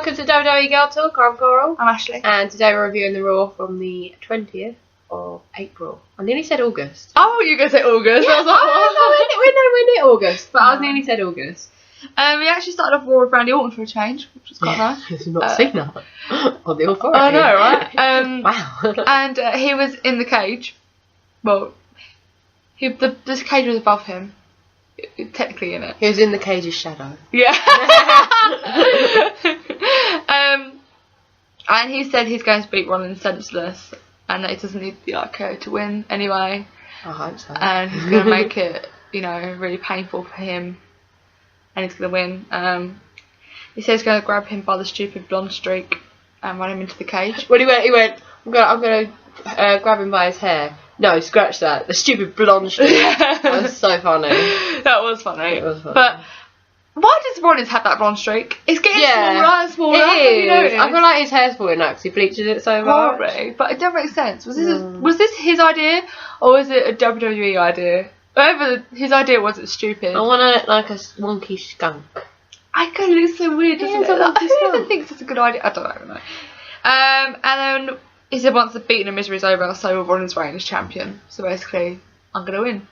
welcome to WWE Girl Talk. I'm Coral. I'm Ashley. And today we're reviewing the Raw from the 20th of April. I nearly said August. Oh, you going to say August? Yeah, I was like, we're near August, but I nearly said August. we actually started off Raw with Randy Orton for a change, which was quite nice. I've not seen that on the authority. I know, right? Wow. And he was in the cage. Well, this cage was above him. Technically in it. He was in the cage's shadow. Yeah. And he said he's going to beat Rollins senseless, and that he doesn't need the RKO to win anyway. I hope so. And he's going to make it, really painful for him, and he's going to win. He says he's going to grab him by the stupid blonde streak and run him into the cage. When he went, I'm going to grab him by his hair. No, scratch that. The stupid blonde streak. That was so funny. That was funny. It was funny. But why does Rollins have that blonde streak? It's getting smaller and smaller. It is. I feel like his hair's falling out because he bleaches it so much. Probably, but it doesn't make sense. Was this his idea, or was it a WWE idea? Whatever his idea was, it's stupid. I want to look like a wonky skunk. I could look so weird, doesn't it? Like, Who even thinks it's a good idea? I don't know. And then he said once the beating of misery is over, so will Rollins reign as champion. So basically, I'm gonna win.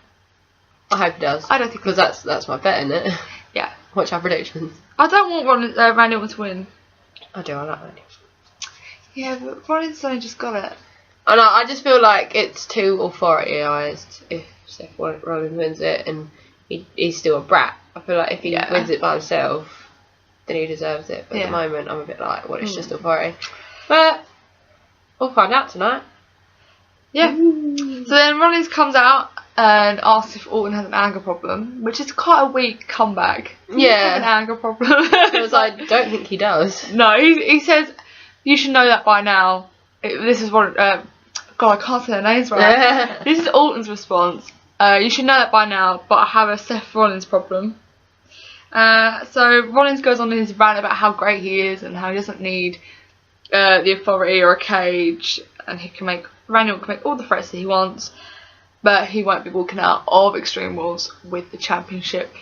I hope he does. I don't think because that's my bet, isn't it? Yeah. Watch our predictions. I don't want Randy Orton to win. I do. I like Randy. Yeah, but Rollins only just got it. I know. I just feel like it's too authoritarianised if Seth Rollins wins it, and he's still a brat. I feel like if he wins it by himself, then he deserves it. But at the moment, I'm a bit like, well, it's just authority. But we'll find out tonight. Yeah. So then Rollins comes out and asks if Orton has an anger problem, which is quite a weak comeback. Yeah. An anger problem. Because I don't think he does. No, he says, you should know that by now. This is what... God, I can't say their names right. This is Orton's response. You should know that by now, but I have a Seth Rollins problem. So Rollins goes on in his rant about how great he is and how he doesn't need the authority or a cage, and Randy Orton can make all the threats that he wants, but he won't be walking out of Extreme Rules with the championship.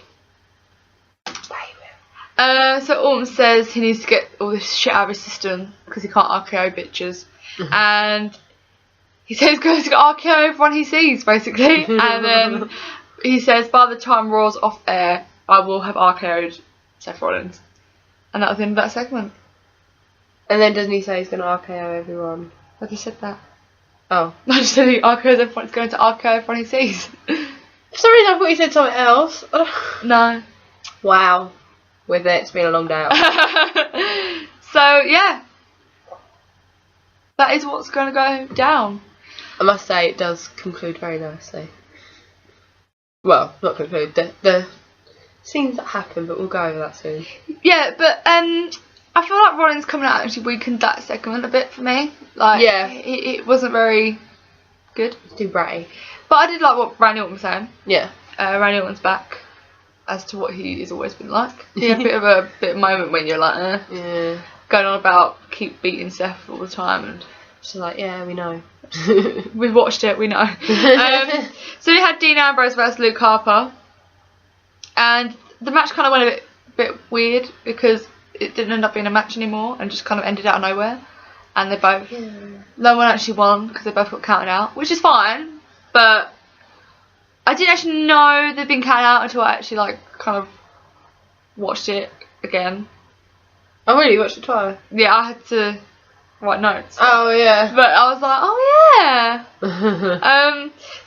So Orton says he needs to get all this shit out of his system because he can't RKO bitches, and he says he's going to RKO everyone he sees, basically. And then he says by the time Raw's off air, I will have RKO'd Seth Rollins, and that was the end of that segment. And then doesn't he say he's going to RKO everyone? I just said that. Oh. I just said he RKO's everyone. He's going to RKO everyone he sees. For some reason I thought he said something else. No. Wow. With it, it's been a long day out. So, yeah. That is what's going to go down. I must say, it does conclude very nicely. Well, not conclude. The scenes that happen, but we'll go over that soon. Yeah, but I feel like Rollins coming out actually weakened that segment a bit for me. Like, yeah. It wasn't very good. It's too bratty. But I did like what Randy Orton was saying. Yeah. Randy Orton's back as to what he has always been like. He had a bit of a moment when you're like, yeah. Going on about keep beating Seth all the time, and she's like, yeah, we know. We've watched it, we know. So we had Dean Ambrose versus Luke Harper, and the match kind of went a bit weird because it didn't end up being a match anymore and just kind of ended out of nowhere, and they both no one actually won because they both got counted out, which is fine, but I didn't actually know they'd been counted out until I actually kind of watched it again. Oh really? You watched it twice? Yeah, I had to write notes. Oh yeah. But I was like, oh yeah.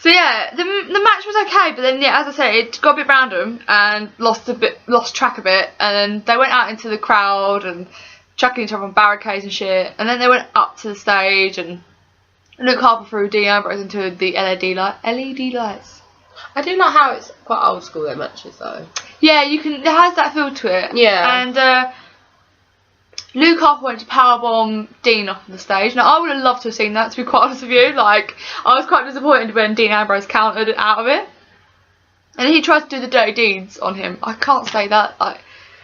So yeah, the match was okay, but then as I said, it got a bit random and lost track a bit, and then they went out into the crowd and chucking each other on barricades and shit, and then they went up to the stage and Luke Harper threw Dean Ambrose into the LED lights. I do like how it's quite old school, their matches though. Yeah, it has that feel to it. Yeah. And Luke Harper went to powerbomb Dean off the stage. Now, I would have loved to have seen that, to be quite honest with you. I was quite disappointed when Dean Ambrose countered out of it. And then he tried to do the dirty deeds on him. I can't say that.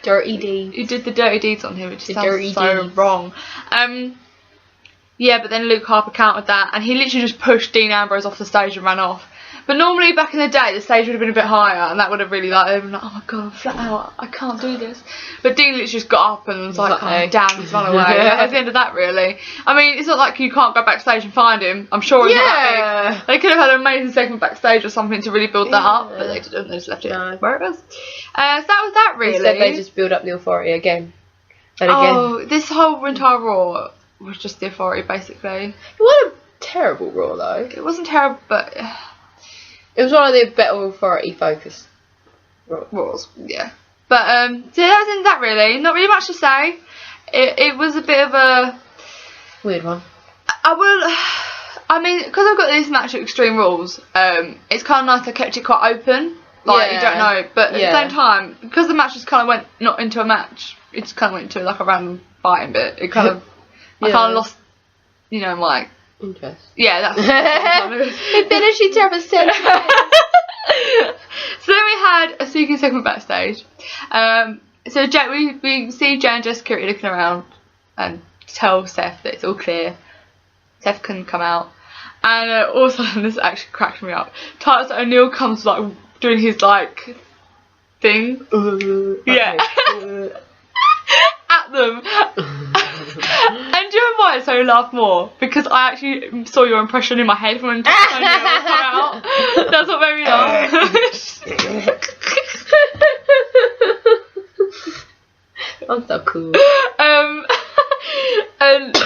Dirty deeds. He did the dirty deeds on him. It just sounds so wrong. Yeah, but then Luke Harper countered that, and he literally just pushed Dean Ambrose off the stage and ran off. But normally back in the day, the stage would have been a bit higher, and that would have really like, been like, oh my god, I'm flat out, I can't do this. But Dean literally just got up and was like, oh damn, he's run away. That was the end of that, really. I mean, it's not like you can't go backstage and find him. I'm sure it's not that big. They could have had an amazing segment backstage or something to really build that up, but they didn't. They just left it where it was. So that was that, really. Instead, they just build up the Authority again and again. Oh, this whole entire Raw was just the Authority, basically. It wasn't a terrible Raw, though. It wasn't terrible, but it was one of the better Authority focused Raws. Yeah. But so that was in that, really. Not really much to say. It was a bit of a weird one. I mean, because I've got this match at Extreme Rules, it's kind of nice I kept it quite open. Like, you don't know. But at the same time, because the match just kind of went not into a match, it just kind of went into like a random fighting bit. It kind of, I kind of lost, you know, like interest. Yeah, that's it finished each other's sense. So then we had a speaking segment backstage. So we see Jay and Jessica looking around and tell Seth that it's all clear. Seth can come out. And all of a sudden, this actually cracked me up. Titus O'Neil comes like doing his like thing. At them. And do you know why it's so laugh more? Because I actually saw your impression in my head when Titus O'Neil came out. That's what made me laugh. I'm so cool. And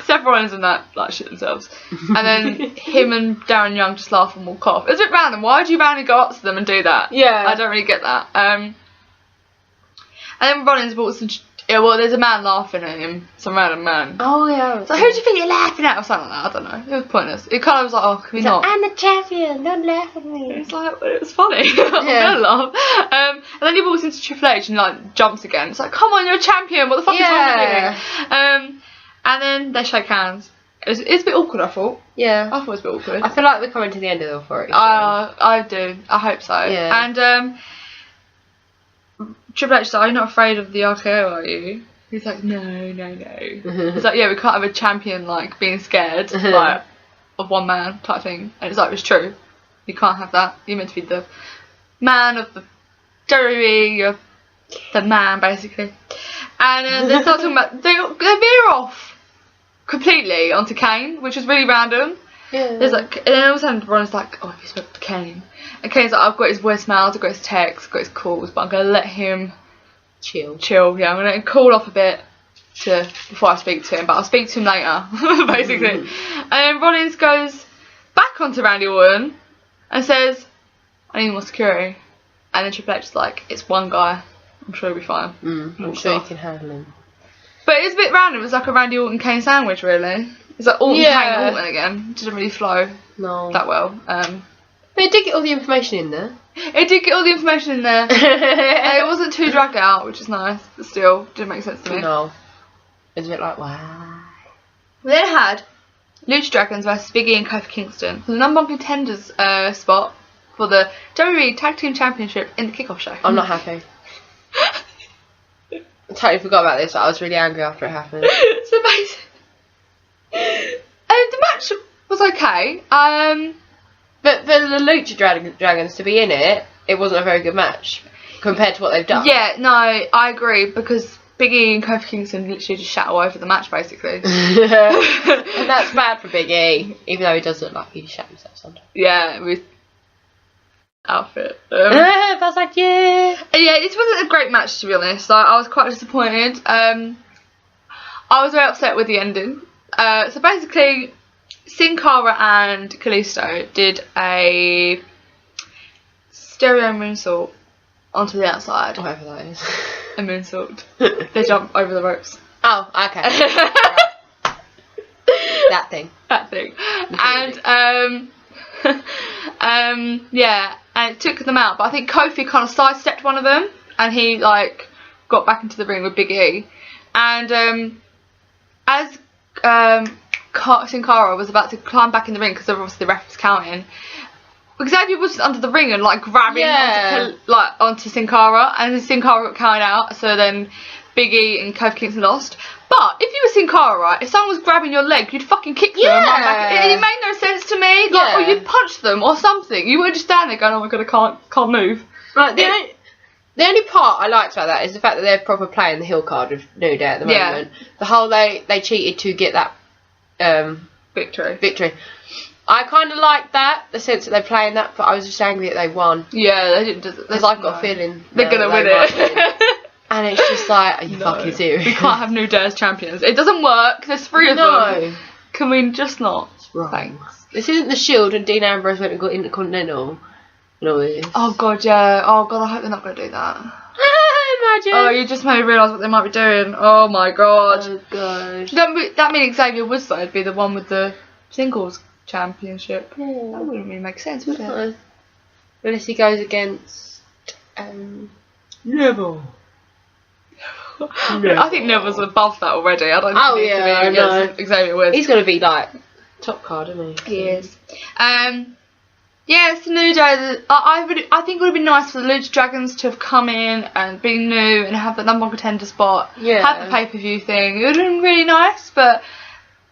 Seth Rollins and that like shit themselves, and then him and Darren Young just laugh and walk off. It's a bit random. Why would you randomly go up to them and do that? Yeah, I don't really get that. And then Rollins walks and well, there's a man laughing at him, some random man. Oh yeah. So who do you think you're laughing at, or something like that? I don't know. It was pointless. It kind of was like, oh, can we not? Like, I'm the champion. Don't laugh at me. It's like, it was funny. I'm gonna laugh. And then he walks into Triple H and like jumps again. It's like, come on, you're a champion. What the fuck is wrong with you? And then they shake hands. It's a bit awkward, I thought. Yeah. I thought it was a bit awkward. I feel like we're coming to the end of the Authority. I do. I hope so. Yeah. And Triple H said, are you not afraid of the RKO, are you? He's like, no. He's like, yeah, we can't have a champion like being scared like of one man type thing. And it's like, it's true. You can't have that. You're meant to be the man of the WWE. You're the man, basically. And they start talking about they veer off completely onto Kane, which is really random. Yeah. There's like, and then all of a sudden Ron's like, oh, have you spoke to Kane? And Kane's like, I've got his voicemails, I've got his texts, I've got his calls, but I'm gonna let him chill. Yeah, I'm gonna cool off a bit before I speak to him, but I'll speak to him later, basically. And then Rollins goes back onto Randy Orton and says, I need more security. And then Triple H is like, it's one guy. I'm sure he'll be fine. I'm sure you can handle him. But it's a bit random. It's like a Randy Orton Kane sandwich, really. It's like Orton Kane Orton again. It didn't really flow that well. But it did get all the information in there. It did get all the information in there. It wasn't too dragged out, which is nice. But still, didn't make sense to me. No. It was a bit like, why? We then had Lucha Dragons versus Big E and Kofi Kingston for the number one contenders spot for the WWE Tag Team Championship in the kickoff show. I'm not happy. I totally forgot about this, but I was really angry after it happened. It's amazing. And the match was okay. But for the Lucha Dragons to be in it, it wasn't a very good match compared to what they've done. Yeah, no, I agree, because Big E and Kofi Kingston literally just shat all over the match, basically. And that's bad for Big E, even though he does look like he shat himself sometimes. Yeah, with outfit. I was like, yeah. Yeah, this wasn't a great match, to be honest. I was quite disappointed. I was very upset with the ending. So basically, Sin Cara and Kalisto did a stereo moonsault onto the outside. Whatever that is. A moonsault. They jump over the ropes. Oh, okay. That thing. And yeah, and it took them out, but I think Kofi kind of sidestepped one of them, and he like got back into the ring with Big E, and as Sin Cara was about to climb back in the ring, because obviously the ref was counting, Xavier was under the ring and like grabbing onto Sin Cara, and Sin Cara got counted out, so then Big E and Kofi Kingston lost. But if you were Sin Cara, right, if someone was grabbing your leg, you'd fucking kick them. Yeah. And run back. It made no sense to me. Like, or you'd punch them or something. You wouldn't just stand there going, oh my god, I can't move. Like, the only part I liked about that is the fact that they're proper playing the heel card with New Day at the moment. The whole they cheated to get that victory. I kind of like that, the sense that they're playing that, but I was just angry that they won. Yeah, they didn't. Because I've got a feeling they're going to win it. And it's just like, are you fucking serious? We can't have New Day as champions. It doesn't work. There's 3 of them. Can we just not? Thanks. This isn't the Shield and Dean Ambrose went and got Intercontinental. Oh god, yeah. Oh god, I hope they're not going to do that. Imagine. Oh, you just made me realise what they might be doing. Oh my god. Oh god. That means Xavier Woods though would be the one with the singles championship. Yeah. That wouldn't really make sense, would it? Unless he goes against Neville. I think Neville's above that already. I don't think he needs to be against Xavier Woods. He's going to be like top card, isn't he? He is. Yeah, it's the New Day. I think it would have been nice for the Lucha Dragons to have come in and been new and have the #1 contender spot. Yeah. Have the pay-per-view thing. It would have been really nice, but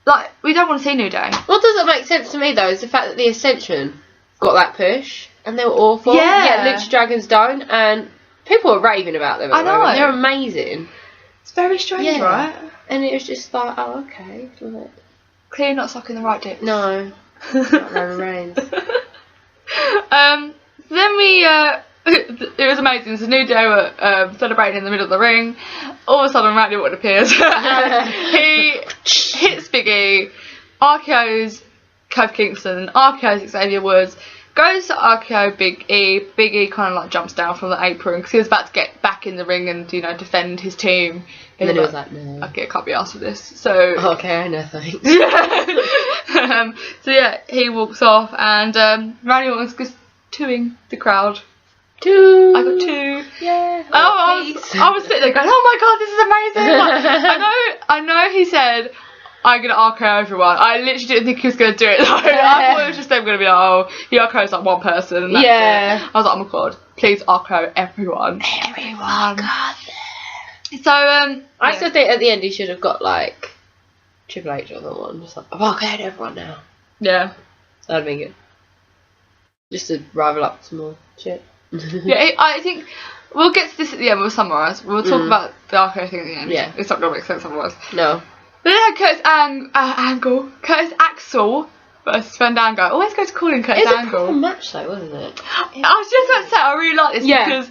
like we don't want to see New Day. What doesn't make sense to me though is the fact that the Ascension got that push and they were awful. Yeah. Lucha Dragons don't, and people are raving about them. I know. They're amazing. It's very strange, right? And it was just like, oh, okay. Like, clearly not sucking the right dick. No. Not Roman Reigns. Then we, it was amazing. So New Day were celebrating in the middle of the ring. All of a sudden, Randy Orton appears. He hits Big E, RKO's Kofi Kingston, RKO's Xavier Woods, goes to RKO Big E. Big E kind of like jumps down from the apron because he was about to get back in the ring and defend his team. And then he was like, no. Okay, I can't be asked for this. So okay, no thanks. So yeah, he walks off and Randy Orton's just tooing the crowd. 2. I got 2. Yeah. I was sitting there going, oh my god, this is amazing. Like, I know he said, I'm going to RKO everyone. I literally didn't think he was going to do it though. I thought it was just them going to be like, oh, he RKO's like one person. And that's it. I was like, oh my god, please RKO everyone. Everyone. God. So, I still think at the end he should have got like Triple H or someone. Just like, I've RKO'd everyone now. Yeah. That'd be good. Just to rival up some more shit. Yeah, I think we'll get to this at the end. We'll summarise. We'll talk about the RKO thing at the end. Yeah. It's not going to make sense otherwise. No. But then Curtis Axel versus Fandango. I always go to call him Curtis Angle. It was a proper match though, wasn't it? I was just about to say, I really like this because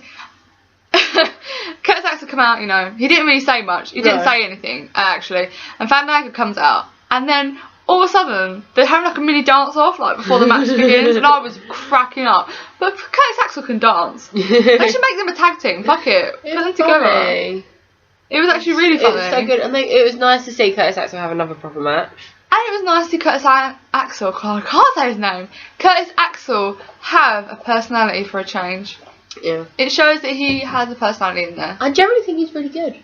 Curtis Axel come out, he didn't really say much. He didn't say anything, actually. And Fandango comes out, and then all of a sudden, they're having like a mini dance-off, like before the match begins, and I was cracking up. But Curtis Axel can dance. They should make them a tag team. Fuck it. Put them together. It was actually really funny. It was so good, and it was nice to see Curtis Axel have another proper match. And it was nice to see Curtis Axel, I can't say his name, Curtis Axel have a personality for a change. Yeah. It shows that he has a personality in there. I generally think he's really good.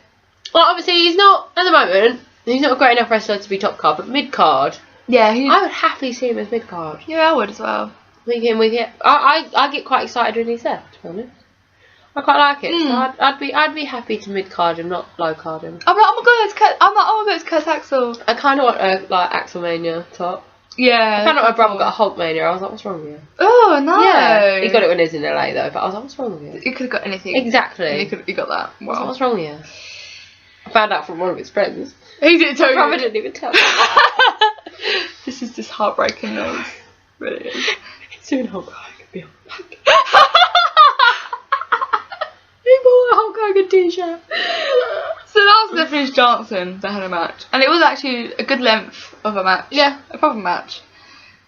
Well, obviously he's not, at the moment, he's not a great enough wrestler to be top card, but mid card. Yeah, I would happily see him as mid card. Yeah, I would as well. I get quite excited when he's there, to be honest. I quite like it. So I'd be happy to mid card him, not low card him. I'm like, oh my god, it's Curtis Axel. I kind of want a Axelmania top. Yeah. I found out my brother got a Hulkmania. I was like, what's wrong with you? Oh no. Yeah. He got it when he was in LA though, but I was like, what's wrong with you? You could have got anything. Exactly. You got that. Wow. What's wrong with you? I found out from one of his friends. He didn't tell you. My brother didn't even tell me. This is just heartbreaking news. Really is. Soon Hulk Hogan be on the back. He bought a Hulk Hogan t-shirt. So after they finished dancing, they had a match. And it was actually a good length of a match. Yeah. A proper match.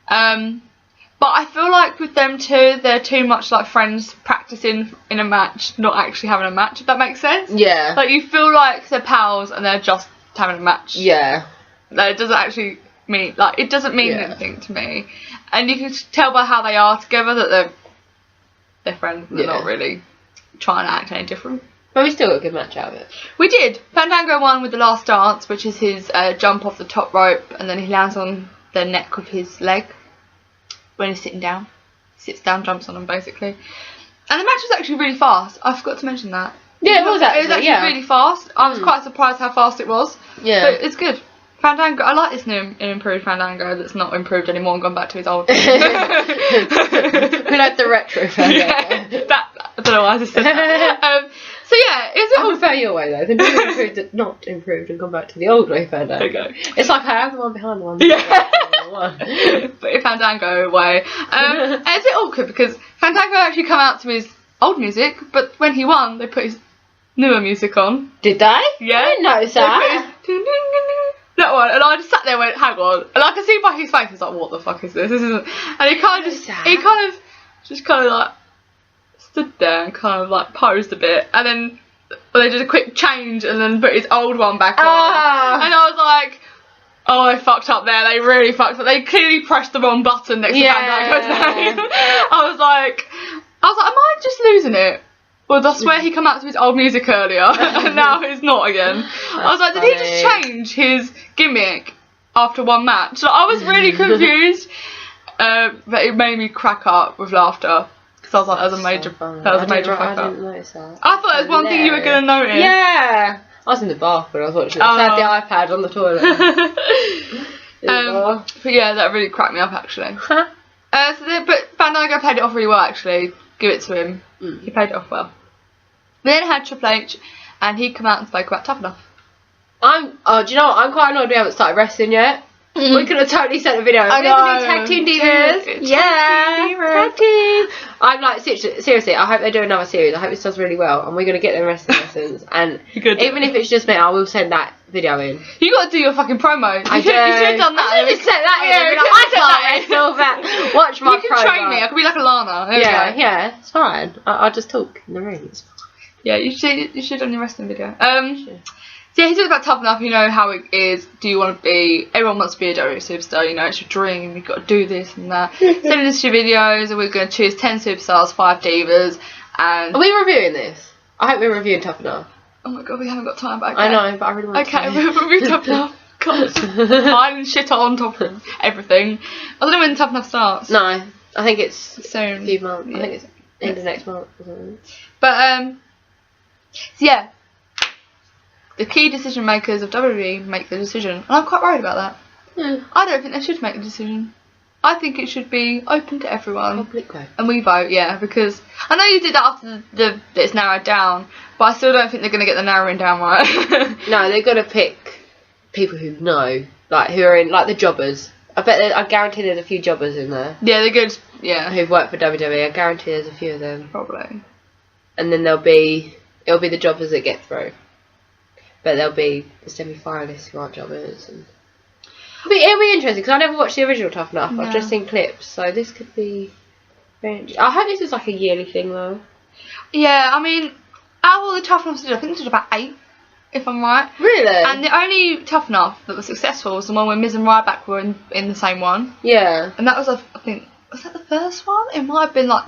But I feel like with them two, they're too much like friends practicing in a match, not actually having a match, if that makes sense. Yeah. Like you feel like they're pals and they're just having a match. Yeah. Like, it doesn't actually mean, it doesn't mean anything to me. And you can tell by how they are together that they're friends. They're not really trying to act any different. But we still got a good match out of it. We did. Fandango won with the last dance, which is his jump off the top rope, and then he lands on the neck with his leg when he's sitting down. He sits down, jumps on him, basically. And the match was actually really fast. I forgot to mention that. Yeah, it was actually really fast. I was quite surprised how fast it was. Yeah. But it's good. Fandango, I like this new improved Fandango that's not improved anymore and gone back to his old. We like the retro Fandango. Yeah, I don't know why I just said that. So yeah, I prefer your way though. The new improved, not improved, and gone back to the old way Fandango. There you go. It's like I have the one behind the one. Yeah. But Fandango way. It's a bit awkward because Fandango actually come out to his old music, but when he won, they put his newer music on. Did they? Yeah. I didn't notice that. That one, and I just sat there and went, hang on. And I could see by his face, he's like, what the fuck is this? This isn't. And he kind of just like stood there and kind of like posed a bit, and then they did a quick change and then put his old one back on. And I was like, oh, they fucked up there. They really fucked up. They clearly pressed the wrong button next to Fandango's name. I was like, am I just losing it? Well, I swear he came out to his old music earlier, and now he's not again. I was like, did he just change his gimmick after one match? Like, I was really confused, but it made me crack up with laughter. Because I was like, that was a major fuck up. I didn't notice that. I thought it was one thing you were going to notice. Yeah! I was in the bath when I was watching it. I had the iPad on the toilet. But yeah, that really cracked me up, actually. But Fandango played it off really well, actually. Give it to him. He played it off well. We then had Triple H, and he come out and spoke about Tough Enough. Do you know what? I'm quite annoyed we haven't started wrestling yet. We could have totally sent a video. I know. We're the new tag team divas. Tag team. I'm like, seriously, I hope they do another series. I hope this does really well, and we're going to get them wrestling lessons. And even if it's just me, I will send that video in. You got to do your fucking promo. You should have done that. I should have sent that in. Watch my promo. You can train me. I could be like a Lana. Yeah, it's fine. I'll just talk in the ring. It's fine. Yeah, you should have done your wrestling video. So yeah, he talks about Tough Enough, you know how it is. Do you want to be... Everyone wants to be a WWE superstar, you know, it's your dream, you've got to do this and that. Send us your videos, and we're going to choose 10 superstars, 5 divas, and... Are we reviewing this? I hope we're reviewing Tough Enough. Oh my god, we haven't got time back. I know, but I really want to. Okay, we'll review Tough Enough. God, I'm shit on top of everything. I don't know when Tough Enough starts. No, I think it's soon. A few months. Yeah. I think it's end of next month or something. But, so yeah. The key decision makers of WWE make the decision, and I'm quite worried about that. Yeah. I don't think they should make the decision. I think it should be open to everyone. Public vote. And we vote, yeah, because I know you did that after that it's narrowed down, but I still don't think they're going to get the narrowing down right. No, they've got to pick people who know, like who are in, like the jobbers. I guarantee there's a few jobbers in there. Yeah, they're good. Yeah. Who've worked for WWE. I guarantee there's a few of them. Probably. And then it'll be the jobbers that get through. But there'll be the semi-finalists who aren't jobbers. And it'll be interesting because I never watched the original Tough Enough. No. I've just seen clips, so this could be very interesting. I hope this is like a yearly thing though. Yeah, I mean, out of all the Tough Enoughs, I think there's about 8, if I'm right. Really? And the only Tough Enough that was successful was the one where Miz and Ryback were in the same one. Yeah. And that was, I think, was that the first one? It might have been like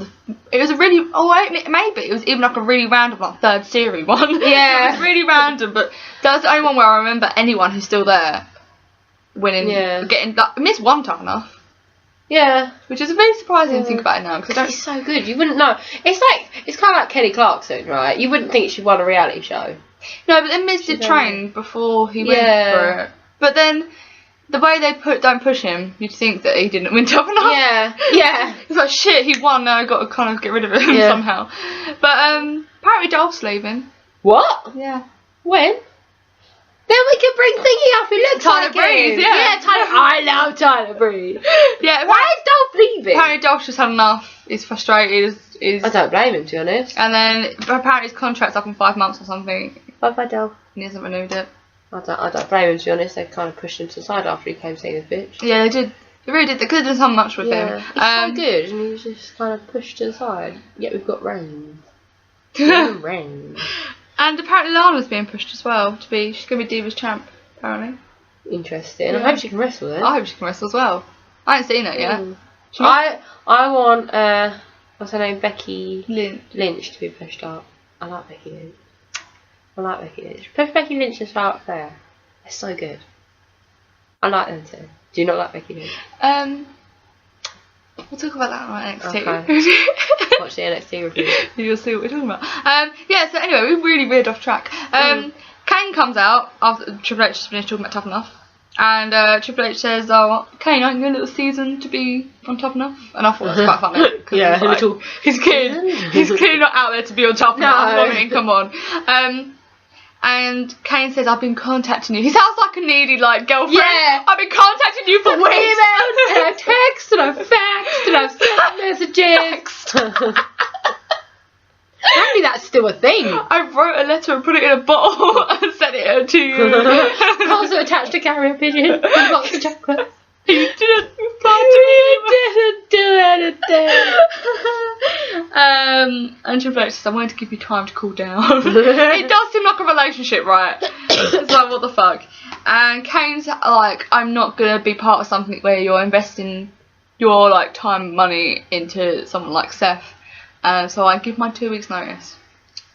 it was a really, maybe it was even like a really random like 3rd series one. Yeah. It was really random, but that was the only one where I remember anyone who's still there winning, getting like, Miz won Tough Enough. Yeah. Which is really surprising to think about it now because it's so good. You wouldn't know. It's kind of like Kelly Clarkson, right? You wouldn't think she won a reality show. No, but then Miz did train before he went for it. But then the way they don't push him, you'd think that he didn't win Tough Enough. Yeah. It's like, shit, he won, now I've got to kind of get rid of him somehow. But apparently Dolph's leaving. What? Yeah. When? Then we can bring Thingy up, he looks Tyler like Breeze, him. yeah. I love Tyler Breeze. Yeah. Why is Dolph leaving? Apparently Dolph's just had enough, he's frustrated. I don't blame him, to be honest. And then apparently his contract's up in 5 months or something. Bye Dolph. And he hasn't renewed it. I don't blame him, to be honest. They kind of pushed him to the side after he came seeing his bitch. Yeah, they did. They really did. They could have done so much with him. He's so good, and he was just kind of pushed to the side. Yet we've got Reigns. Reigns. And apparently Lana's being pushed as well she's going to be Divas champ, apparently. Interesting. Yeah. I hope she can wrestle then. I hope she can wrestle as well. I ain't seen it yet. I want what's her name, Becky Lynch to be pushed up. I like Becky Lynch. Push Becky Lynch and Charlotte Flair. They're so good. I like them too. Do you not like Becky Lynch? We'll talk about that on NXT. Okay. Watch the NXT review. You'll see what we're talking about. Yeah, so anyway, we really veered off track. Kane comes out after Triple H has finished talking about Tough Enough. And Triple H says, "Oh, Kane, aren't you a little season to be on Tough Enough?" And I thought that was quite funny. Yeah, like, he's clearly not out there to be on Tough Enough. I mean, come on. And Kane says, "I've been contacting you." He sounds like a needy girlfriend. Yeah. I've been contacting you for weeks. Emails, and I've texted, and I've faxed, and I've sent messages. Apparently that's still a thing. I wrote a letter and put it in a bottle and sent it to you. I also attached a carrier pigeon and a box of chocolates. You didn't reply to me. You didn't do anything. And Triple H says, "I wanted to give you time to cool down." It does seem like a relationship, right? It's like, what the fuck? And Kane's like, "I'm not gonna be part of something where you're investing your time and money into someone like Seth. So I give my 2 weeks notice."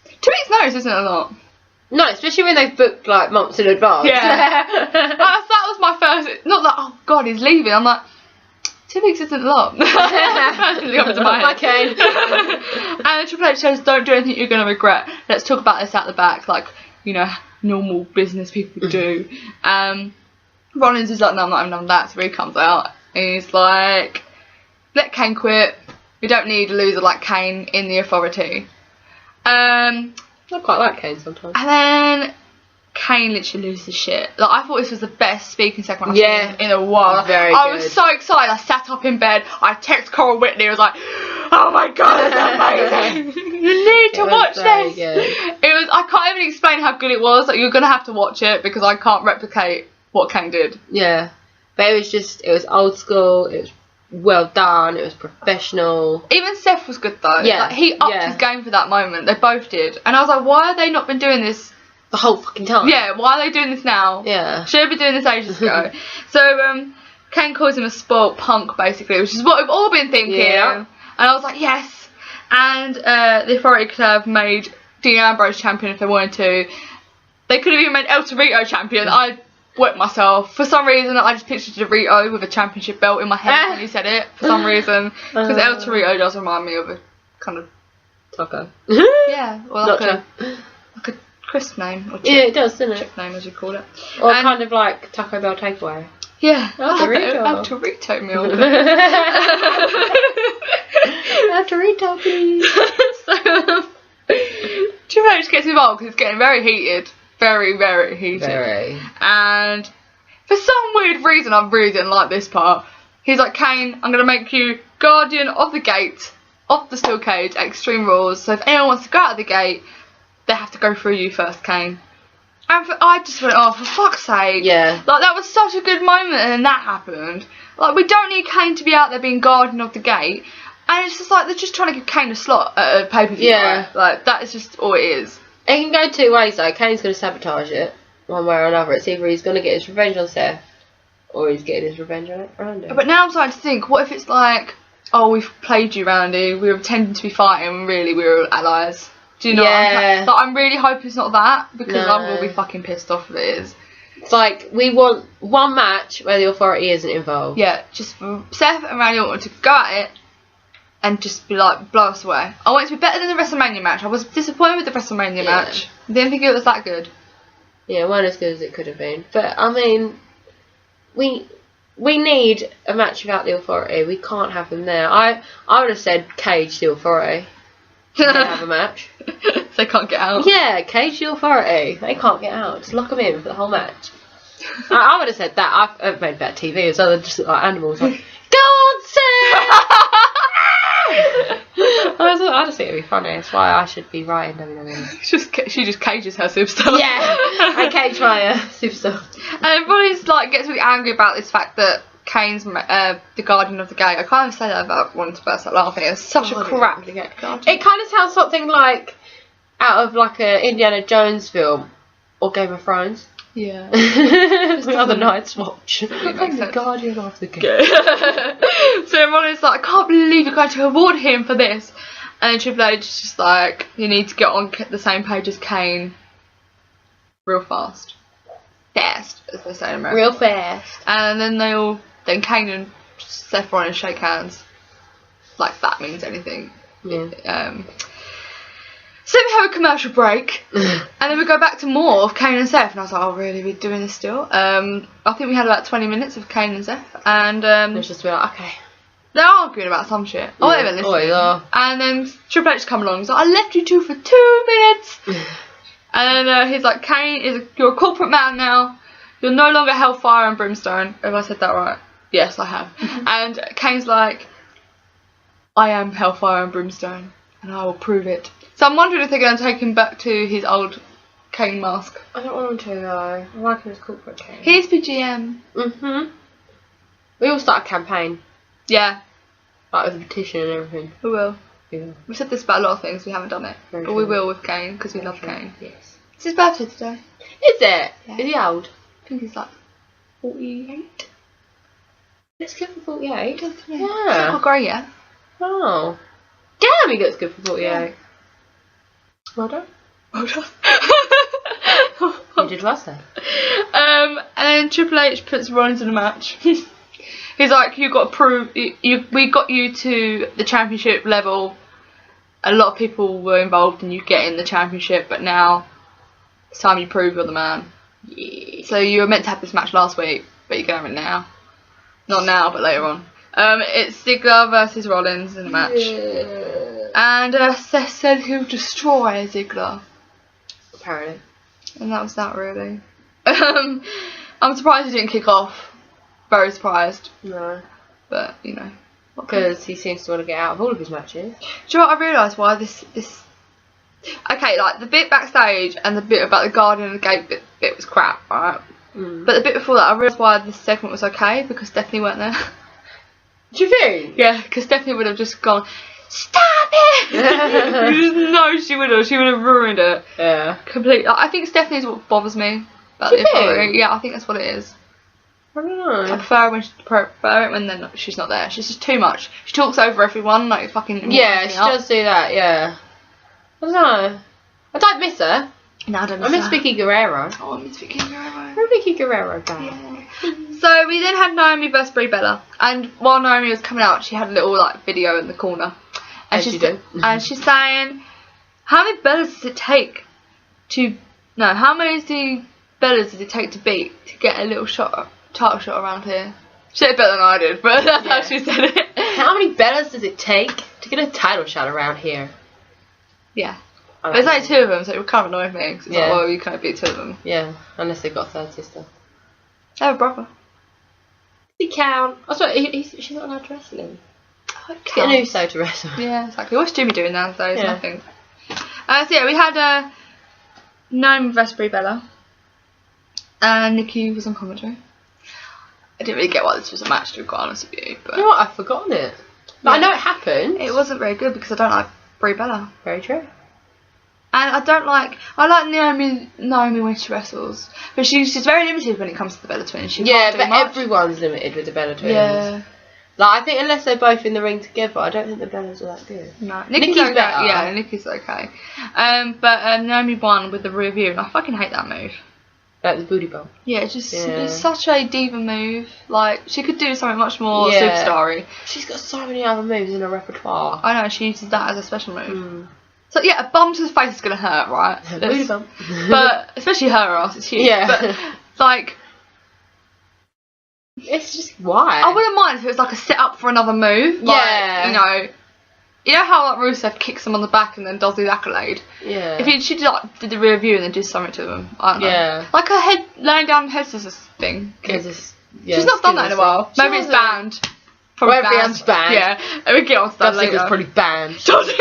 2 weeks notice isn't a lot. No, especially when they've booked months in advance. Yeah. That was my first. Not that, oh god, he's leaving. I'm like, 2 weeks isn't a lot. Personally comes to my head. Okay. And Triple H says, "Don't do anything you're going to regret. Let's talk about this at the back, normal business people do." Rollins is like, "No, I'm not having none of that." So he comes out and he's like, "Let Kane quit. We don't need a loser like Kane in the Authority." I quite like Kane sometimes. And then Kane literally loses shit. I thought this was the best speaking segment I've seen in a while. Very I good. was so excited. I sat up in bed. I texted Coral Whitney. I was like, "Oh my god, it's amazing! You need to watch this." Good. It was. I can't even explain how good it was. You're gonna have to watch it because I can't replicate what Kane did. Yeah, but it was old school. It was well done. It was professional. Even Seth was good though. Yeah, he upped his game for that moment. They both did, and I was like, "Why have they not been doing this the whole fucking time?" Yeah, why are they doing this now? Yeah, should have been doing this ages ago." So Kane calls him a spoilt punk, basically, which is what we've all been thinking. Yeah. And I was like, yes. And the Authority could have made Dean Ambrose champion if they wanted to. They could have even made El Torito champion. I wet myself. For some reason, I just pictured Dorito with a championship belt in my head when you said it. For some reason. Because El Torito does remind me of a kind of... taco. Yeah. Or like a crisp name. Or chip, yeah, it does, doesn't it? Chip name, as you call it. Or kind of like Taco Bell takeaway. Yeah. El Torito. El Torito meal. El Torito, please. So, Triple H gets involved because it's getting very heated. Very, very heated. Very. And for some weird reason, I really didn't like this part. He's like, "Kane, I'm going to make you guardian of the gate, of the steel cage at Extreme Rules. So if anyone wants to go out of the gate, they have to go through you first, Kane." And I just went, "Oh, for fuck's sake." Yeah. That was such a good moment, and then that happened. We don't need Kane to be out there being guardian of the gate. And it's just they're just trying to give Kane a slot at a pay-per-view. Yeah. Right? That is just all it is. It can go two ways though. Kane's going to sabotage it one way or another. It's either he's going to get his revenge on Seth, or he's getting his revenge on Randy. But now I'm starting to think, what if it's "Oh, we've played you, Randy. We were pretending to be fighting, and really we were allies." Do you know what I'm saying? I'm really hoping it's not that, because I will be fucking pissed off if it is. It's we want one match where the Authority isn't involved. Yeah, just Seth and Randy want to go at it and just be blow us away. I want it to be better than the WrestleMania match. I was disappointed with the WrestleMania match. I didn't think it was that good. Yeah, it wasn't as good as it could have been. But I mean, we need a match without the Authority. We can't have them there. I would have said cage the Authority. They have a match. They can't get out. Yeah, cage the Authority. They can't get out. Just lock them in for the whole match. I would have said that. I've made bad TV, so they're just like animals. Go on, Seth! I just think it'd be funny. That's why I should be writing WWE. She just cages her superstar. Yeah, I cage my superstar. And everybody's gets really angry about this fact that Kane's the guardian of the gate. I can't even say that about one to burst out laughing. It's such a crap. It kind of sounds something like out of a Indiana Jones film or Game of Thrones. Yeah. The other Night's Watch. I'm the guardian of the gate. So everyone's I can't believe you're going to reward him for this. And then Triple H is just you need to get on the same page as Kane real fast. Fast, as they say in America. Real fast. And then then Kane and Seth Rollins shake hands. That means anything. Yeah. So we have a commercial break, and then we go back to more of Kane and Seth, and I was like, oh really, we're doing this still? I think we had about 20 minutes of Kane and Seth, and it's just like, okay. They're arguing about some shit. Oh, whatever, listen. Oh, yeah. And then Triple H come along, he's like, I left you two for 2 minutes! And then he's like, Kane, you're a corporate man now, you're no longer hellfire and brimstone. Have I said that right? Yes, I have. And Kane's like, I am hellfire and brimstone, and I will prove it. So I'm wondering if they're going to take him back to his old Kane mask. I don't want him to though. I like him as corporate Kane. He needs to be GM. We all start a campaign. Yeah. Like with a petition and everything. We will. Yeah. We've said this about a lot of things, we haven't done it. Very but true. we will with Kane, because we love Kane. Yes. It's his birthday today. Is it? Yeah. Is he old? I think he's like 48. It's good for 48. Yeah. Yeah. He's not grey yet. Oh. Damn, he looks good for 48. Yeah. Well done. Well done. You did last time. And then Triple H puts Rollins in a match. He's like, you got to prove we got you to the championship level. A lot of people were involved in you getting the championship, but now it's time you prove you're the man. Yeah. So you were meant to have this match last week, but you can have it now. Not now, but later on. It's Ziggler versus Rollins in the match. Yeah. And Seth said he'll destroy Ziggler. Apparently. And that was that, really. I'm surprised he didn't kick off. Very surprised. No. But, you know. Because he seems to want to get out of all of his matches. Do you know what I realised why this... Okay, like, the bit backstage and the bit about the Guardian of the Gate bit was crap, right? But the bit before that, I realised why this segment was okay, because Stephanie weren't there. Do you think? Yeah, because Stephanie would have just gone, stop it! You just know she would have. She would have ruined it. Yeah. Completely. I think Stephanie's what bothers me about Do you the authority. think? Yeah, I think that's what it is. I don't know. I prefer it when she's not there. She's just too much. She talks over everyone like fucking. Yeah, she does do that, yeah. I don't know. I don't miss her. No, I don't I miss Vicky Guerrero. Oh, I miss Vicky Guerrero. I'm a Vicky Guerrero fan. Yeah. So we then had Naomi versus Brie Bella, and while Naomi was coming out, she had a little like video in the corner, and As you do. And she's saying, "How many Bellas does it take to? No, how many Bellas does it take to beat to get a little title shot around here?" She said it better than I did, but that's how she said it. How many Bellas does it take to get a title shot around here? Yeah. There's only two of them, so it would kind of annoy me. Cause it's like, well, you can't beat two of them. Yeah, unless they've got a third sister. They have a brother. Does he count? I thought she's not allowed to wrestle him. Get an Uso to wrestle. Yeah, exactly. What's Jimmy doing now? So it's Yeah. nothing. So yeah, we had Naomi versus Brie Bella, and Nikki was on commentary. I didn't really get why this was a match, to be quite honest with you. But You know what? I've forgotten it. But I know it happened. it wasn't very good because I don't like Brie Bella. Very true. And I like Naomi when she wrestles, but she's very limited when it comes to the Bella Twins. She Yeah, can't do but much. everyone's limited with the Bella Twins. Yeah. Like, I think unless they're both in the ring together, I don't think the Bellas are that good. No, Nikki's okay. better. Yeah, Nikki's okay. But Naomi won with the rear view, and I fucking hate that move. Like the booty bump. Yeah, it's such a diva move. Like, she could do something much more Yeah. superstar-y. She's got so many other moves in her repertoire. I know, she uses that as a special move. So yeah, a bump to the face is gonna hurt, right? Booty bump. But especially her ass, it's huge. Yeah. But like, It's just why? I wouldn't mind if it was like a set up for another move. Like, Yeah. you know how like Rusev kicks him on the back and then does the accolade. Yeah. If she did the rear view and then did something to them, I don't know. Yeah. Like her head laying down head scissors thing. She's not done that in a while. She Maybe it's hasn't. banned. Probably Everyone's banned. Yeah, and we get on to that Dudley later. was probably banned. Dudley.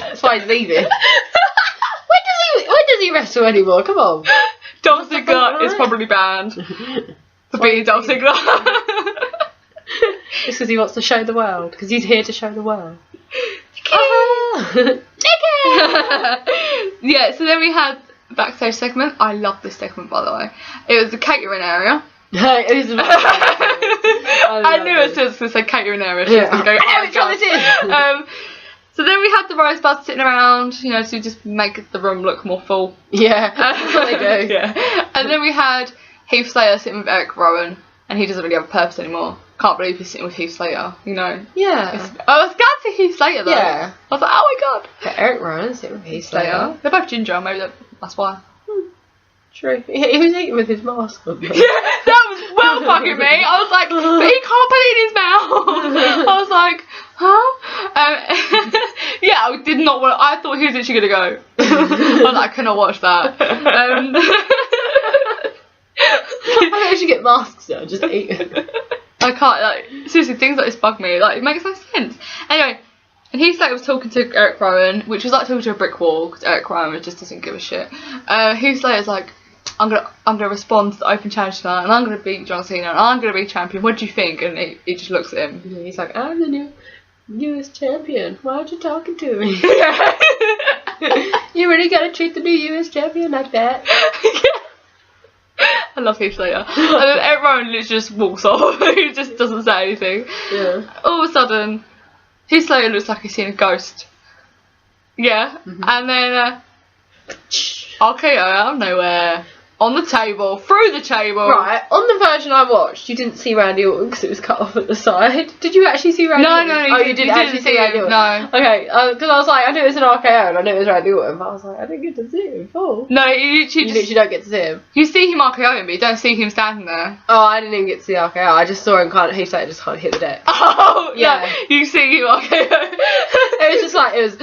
That's why he's leaving. When does he wrestle anymore? Come on. Dolph Ziggler is probably banned for being Dolph Ziggler. It's because he wants to show the world. Because he's here to show the world. Yeah, so then we had a backstage segment. I love this segment, by the way. It was the catering area. I knew as soon as I said catering area, she was going to go, oh, which one this is? So then we had the Rosebuds sitting around, to just make the room look more full. Yeah, that's what they do. Yeah. And then we had Heath Slater sitting with Eric Rowan, and he doesn't really have a purpose anymore. can't believe he's sitting with Heath Slater, you know. Yeah. I was glad to see Heath Slater though. Yeah. I was like, oh my god. But Eric Rowan sitting with Heath Slater. They're both ginger, maybe that's why. True. He was eating with his mask on. Yeah, that was well fucking me. I was like, but he can't put it in his mouth. I was like, huh? Yeah, I did not want. I thought he was literally gonna go. I was like, I cannot watch that. I think we should get masks now. Just eat it. I can't. Like, seriously, things like this bug me. Like, it makes no sense. Anyway. And Heath Slater was talking to Eric Rowan, which was like talking to a brick wall, because Eric Rowan just doesn't give a shit. Heath Slater's like, I'm gonna respond to the Open Challenge tonight, and I'm gonna beat John Cena, and I'm gonna be champion. What do you think? And he just looks at him. And he's like, I'm the new US champion. Why aren't you talking to me? You really gotta treat the new US champion like that. I love Heath Slater. And then Eric Rowan literally just walks off. He just doesn't say anything. Yeah. All of a sudden, Heath Slater looks like he's seen a ghost. Yeah. Mm-hmm. And then RKO out of nowhere. On the table, through the table. Right, on the version I watched, you didn't see Randy Orton because it was cut off at the side. Did you actually see Randy Orton? No, you didn't actually see Randy Orton? No. Okay, because I was like, I knew it was an RKO and I knew it was Randy Orton, but I was like, I didn't get to see him in full. No, you literally don't get to see him. You see him RKO him, but you don't see him standing there. Oh, I didn't even get to see RKO. I just saw him Heath Slater just kind of hit the deck. Oh, yeah. No, you see him RKO. It was just like, it was...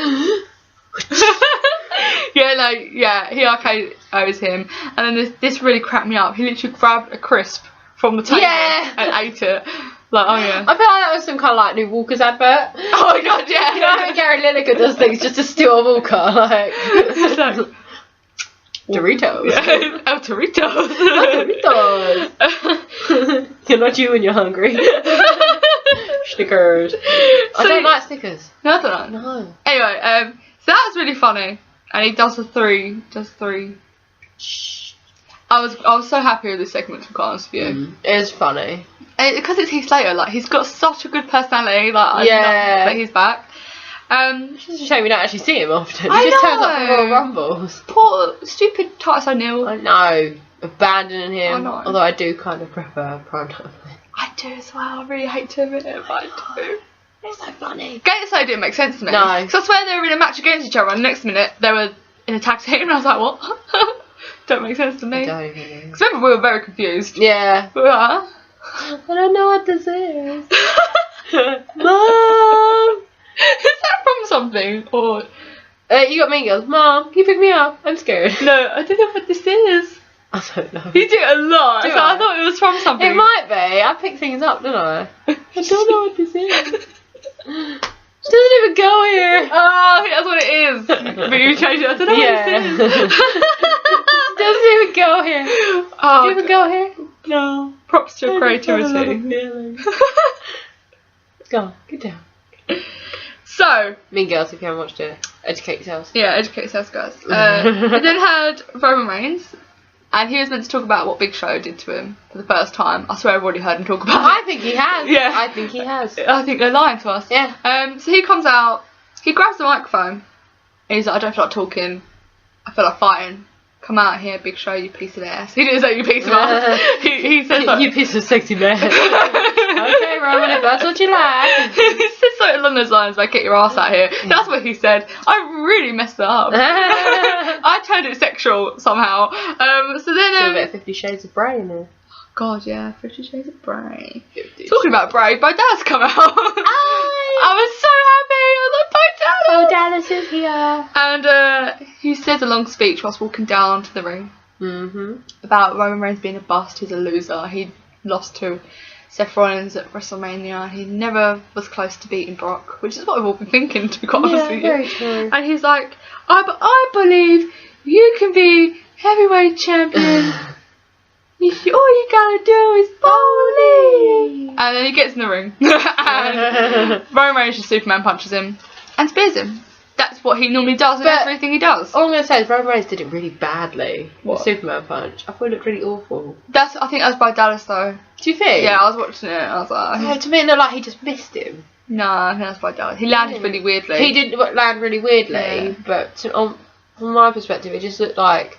he RKO's him, and then this really cracked me up. He literally grabbed a crisp from the table and ate it. Like, oh yeah. I feel like that was some kind of like new Walker's advert. Oh my god, yeah. You know how Gary Lineker does things just to steal a Walker, like Doritos. Yeah. Oh, Doritos. Doritos. You're not you when you're hungry. Snickers. I don't like Snickers. No, I don't know. No. Anyway, so that was really funny. And he does three. I was so happy with this segment, to be honest with you. It is funny. Because it's Heath Slater, like, he's got such a good personality, like, I love that he's back. It's just a shame we don't actually see him often. He just turns up for Royal Rumbles. Poor, stupid Titus O'Neil. I know. Abandoning him. I know. Although I do kind of prefer Primetime. I do as well. I really hate to admit it, but I do. It's so funny. Gator didn't make sense to me. No. Because I swear they were in a match against each other, and the next minute they were in a tag team, and I was like, what? Don't make sense to me. I don't even know. Because remember, we were very confused. Yeah. We were like, I don't know what this is. Mom! Is that from something? Or you got Mean Girls. Mom, can you pick me up? I'm scared. No, I don't know what this is. I don't know. You do it a lot, so I thought it was from something. It might be. I pick things up, don't I? I don't know what this is. It doesn't even go here. Oh, I think that's what it is. But you changed it. I don't know what this is. It doesn't even go here. Oh, does it even go here? No. Props to your creativity. Go on, get down. So, Mean Girls, if you haven't watched it, educate yourselves. Yeah, educate yourselves, guys. I then had Roman Reigns, and he was meant to talk about what Big Show did to him for the first time. I swear I've already heard him talk about it. I think he has. Yeah. I think he has. I think they're lying to us. Yeah. So he comes out, he grabs the microphone, and he's like, I don't feel like talking, I feel like fighting. Come out here, Big Show, you piece of ass. He didn't say you piece of ass. He said like, you piece of sexy man. Okay, Roman, if that's what you like. He said something along those lines, like, get your ass out here. That's what he said. I really messed it up. I turned it sexual somehow. So then... a bit of 50 Shades of Grey in there. God, yeah, 50 Shades of Grey. Talking about Grey, Bo Dallas come out. I was so happy. I was like, Bo Dallas. Bo Dallas is here. And he says a long speech whilst walking down to the ring about Roman Reigns being a bust. He's a loser. He lost to Seth Rollins at WrestleMania. He never was close to beating Brock, which is what we've all been thinking, to be quite honest with you. Very true. And he's like, I believe you can be heavyweight champion. All you gotta do is believe. And then he gets in the ring. And Roman Reigns just Superman punches him and spears him. That's what he normally does in everything he does. All I'm going to say is Roman Reigns did it really badly. What? The Superman punch. I thought it looked really awful. I think that's by Dallas though. Do you think? Yeah, I was watching it and I was like... Yeah, to me it looked like he just missed him. No, I think that's by Dallas. He landed really weirdly. He did land really weirdly, but from my perspective it just looked like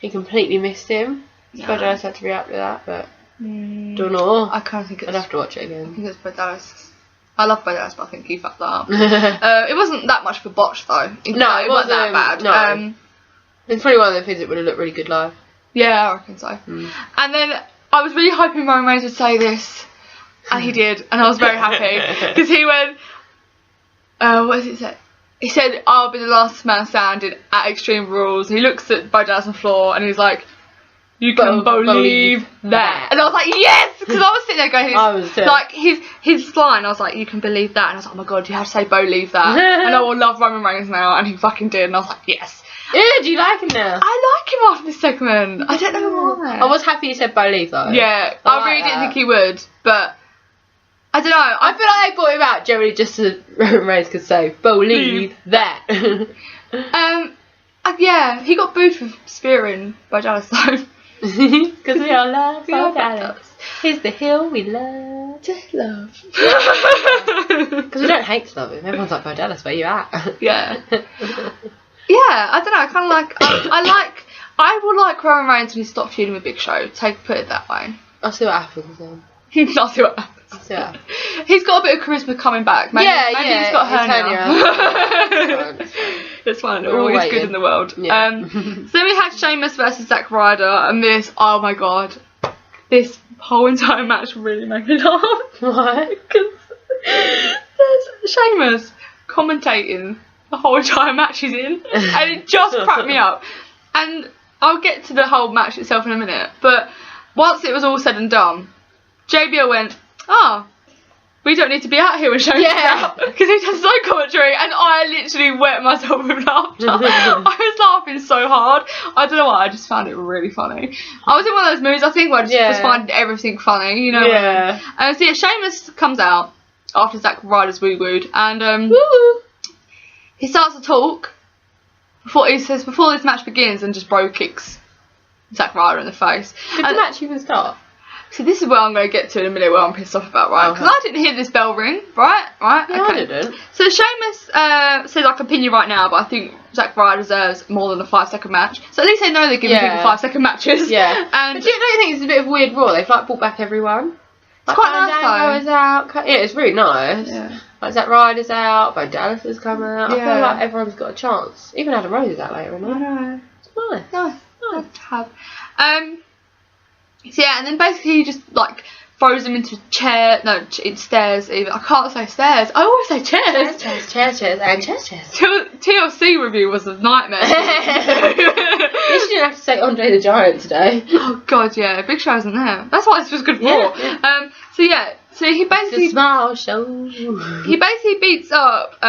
he completely missed him. No. But I just had to react to that, but... Don't know. I can't think I'd have to watch it I again. think it's Bo Dallas. I love Bo Dallas, but I think he fucked that up. It wasn't that much of a botch though. No, it wasn't that bad. No. It's probably one of the things that would have looked really good live. Yeah, I reckon so. And then I was really hoping Roman Reigns would say this, and he did, and I was very happy because he went. What does it say? He said, "I'll be the last man standing at Extreme Rules." And he looks at Bo Dallas on the floor, and he's like, "You can believe that." And I was like, "Yes!" Because I was sitting there going, like his line. I was like, "You can believe that," and I was like, "Oh my god, you have to say believe that." And I will love Roman Reigns now, and he fucking did, and I was like, "Yes." Yeah, do you like him now? I like him after this segment. I don't know why. I was happy he said believe though. Yeah, I really didn't think he would, but I don't know. I feel like they brought him out generally just so Roman Reigns could say believe that. Yeah, he got booed for spearing Bo Dallas though. Because we all love Bo Dallas. He's the heel we love to love. Because we don't hate to love him. Everyone's like, Bo Dallas, where you at? Yeah. Yeah, I don't know. I kind of like. I would like Roman Reigns when he stopped feuding with Big Show. Put it that way. I'll see what happens then. I'll see what happens. He's got a bit of charisma coming back. Maybe he's got hernia. It's fine. Always good in the world. Yeah. So then we had Sheamus versus Zack Ryder, and this. Oh my god, this whole entire match really made me laugh. Why? Because there's Sheamus commentating the whole entire match he's in, and it just cracked me up. And I'll get to the whole match itself in a minute, but once it was all said and done, JBL went, we don't need to be out here when Sheamus is out, because he does no commentary, and I literally wet myself with laughter. I was laughing so hard. I don't know why, I just found it really funny. I was in one of those moods, I think, where I just was finding everything funny, you know. Yeah. So Sheamus comes out after Zack Ryder's woo-wooed, and he starts to talk. Before this match begins, and just bro kicks Zack Ryder in the face. Did the match even start? So this is where I'm going to get to in a minute, where I'm pissed off about, right? Because I didn't hear this bell ring, right? Yeah, okay. I didn't. So Sheamus says, I can pin you right now, but I think Zack Ryder deserves more than a 5-second match. So at least they know they're giving people 5-second matches. Yeah. And but don't you think it's a bit of a weird rule? They've brought back everyone. It's quite nice though. Out. Yeah, it's really nice. Yeah. Like Zack Ryder's out, Bo Dallas has come out. I feel like everyone's got a chance. Even Adam Rose is out later, isn't it? I know. It's nice. Nice to have. So yeah, and then basically he just like throws him into stairs. Even I can't say stairs. I always say chairs. Chairs, and chairs. TLC review was a nightmare. You shouldn't have to say Andre the Giant today. Oh god, yeah, Big Show isn't there. That's why it's just good for. So he basically small show. He basically beats up.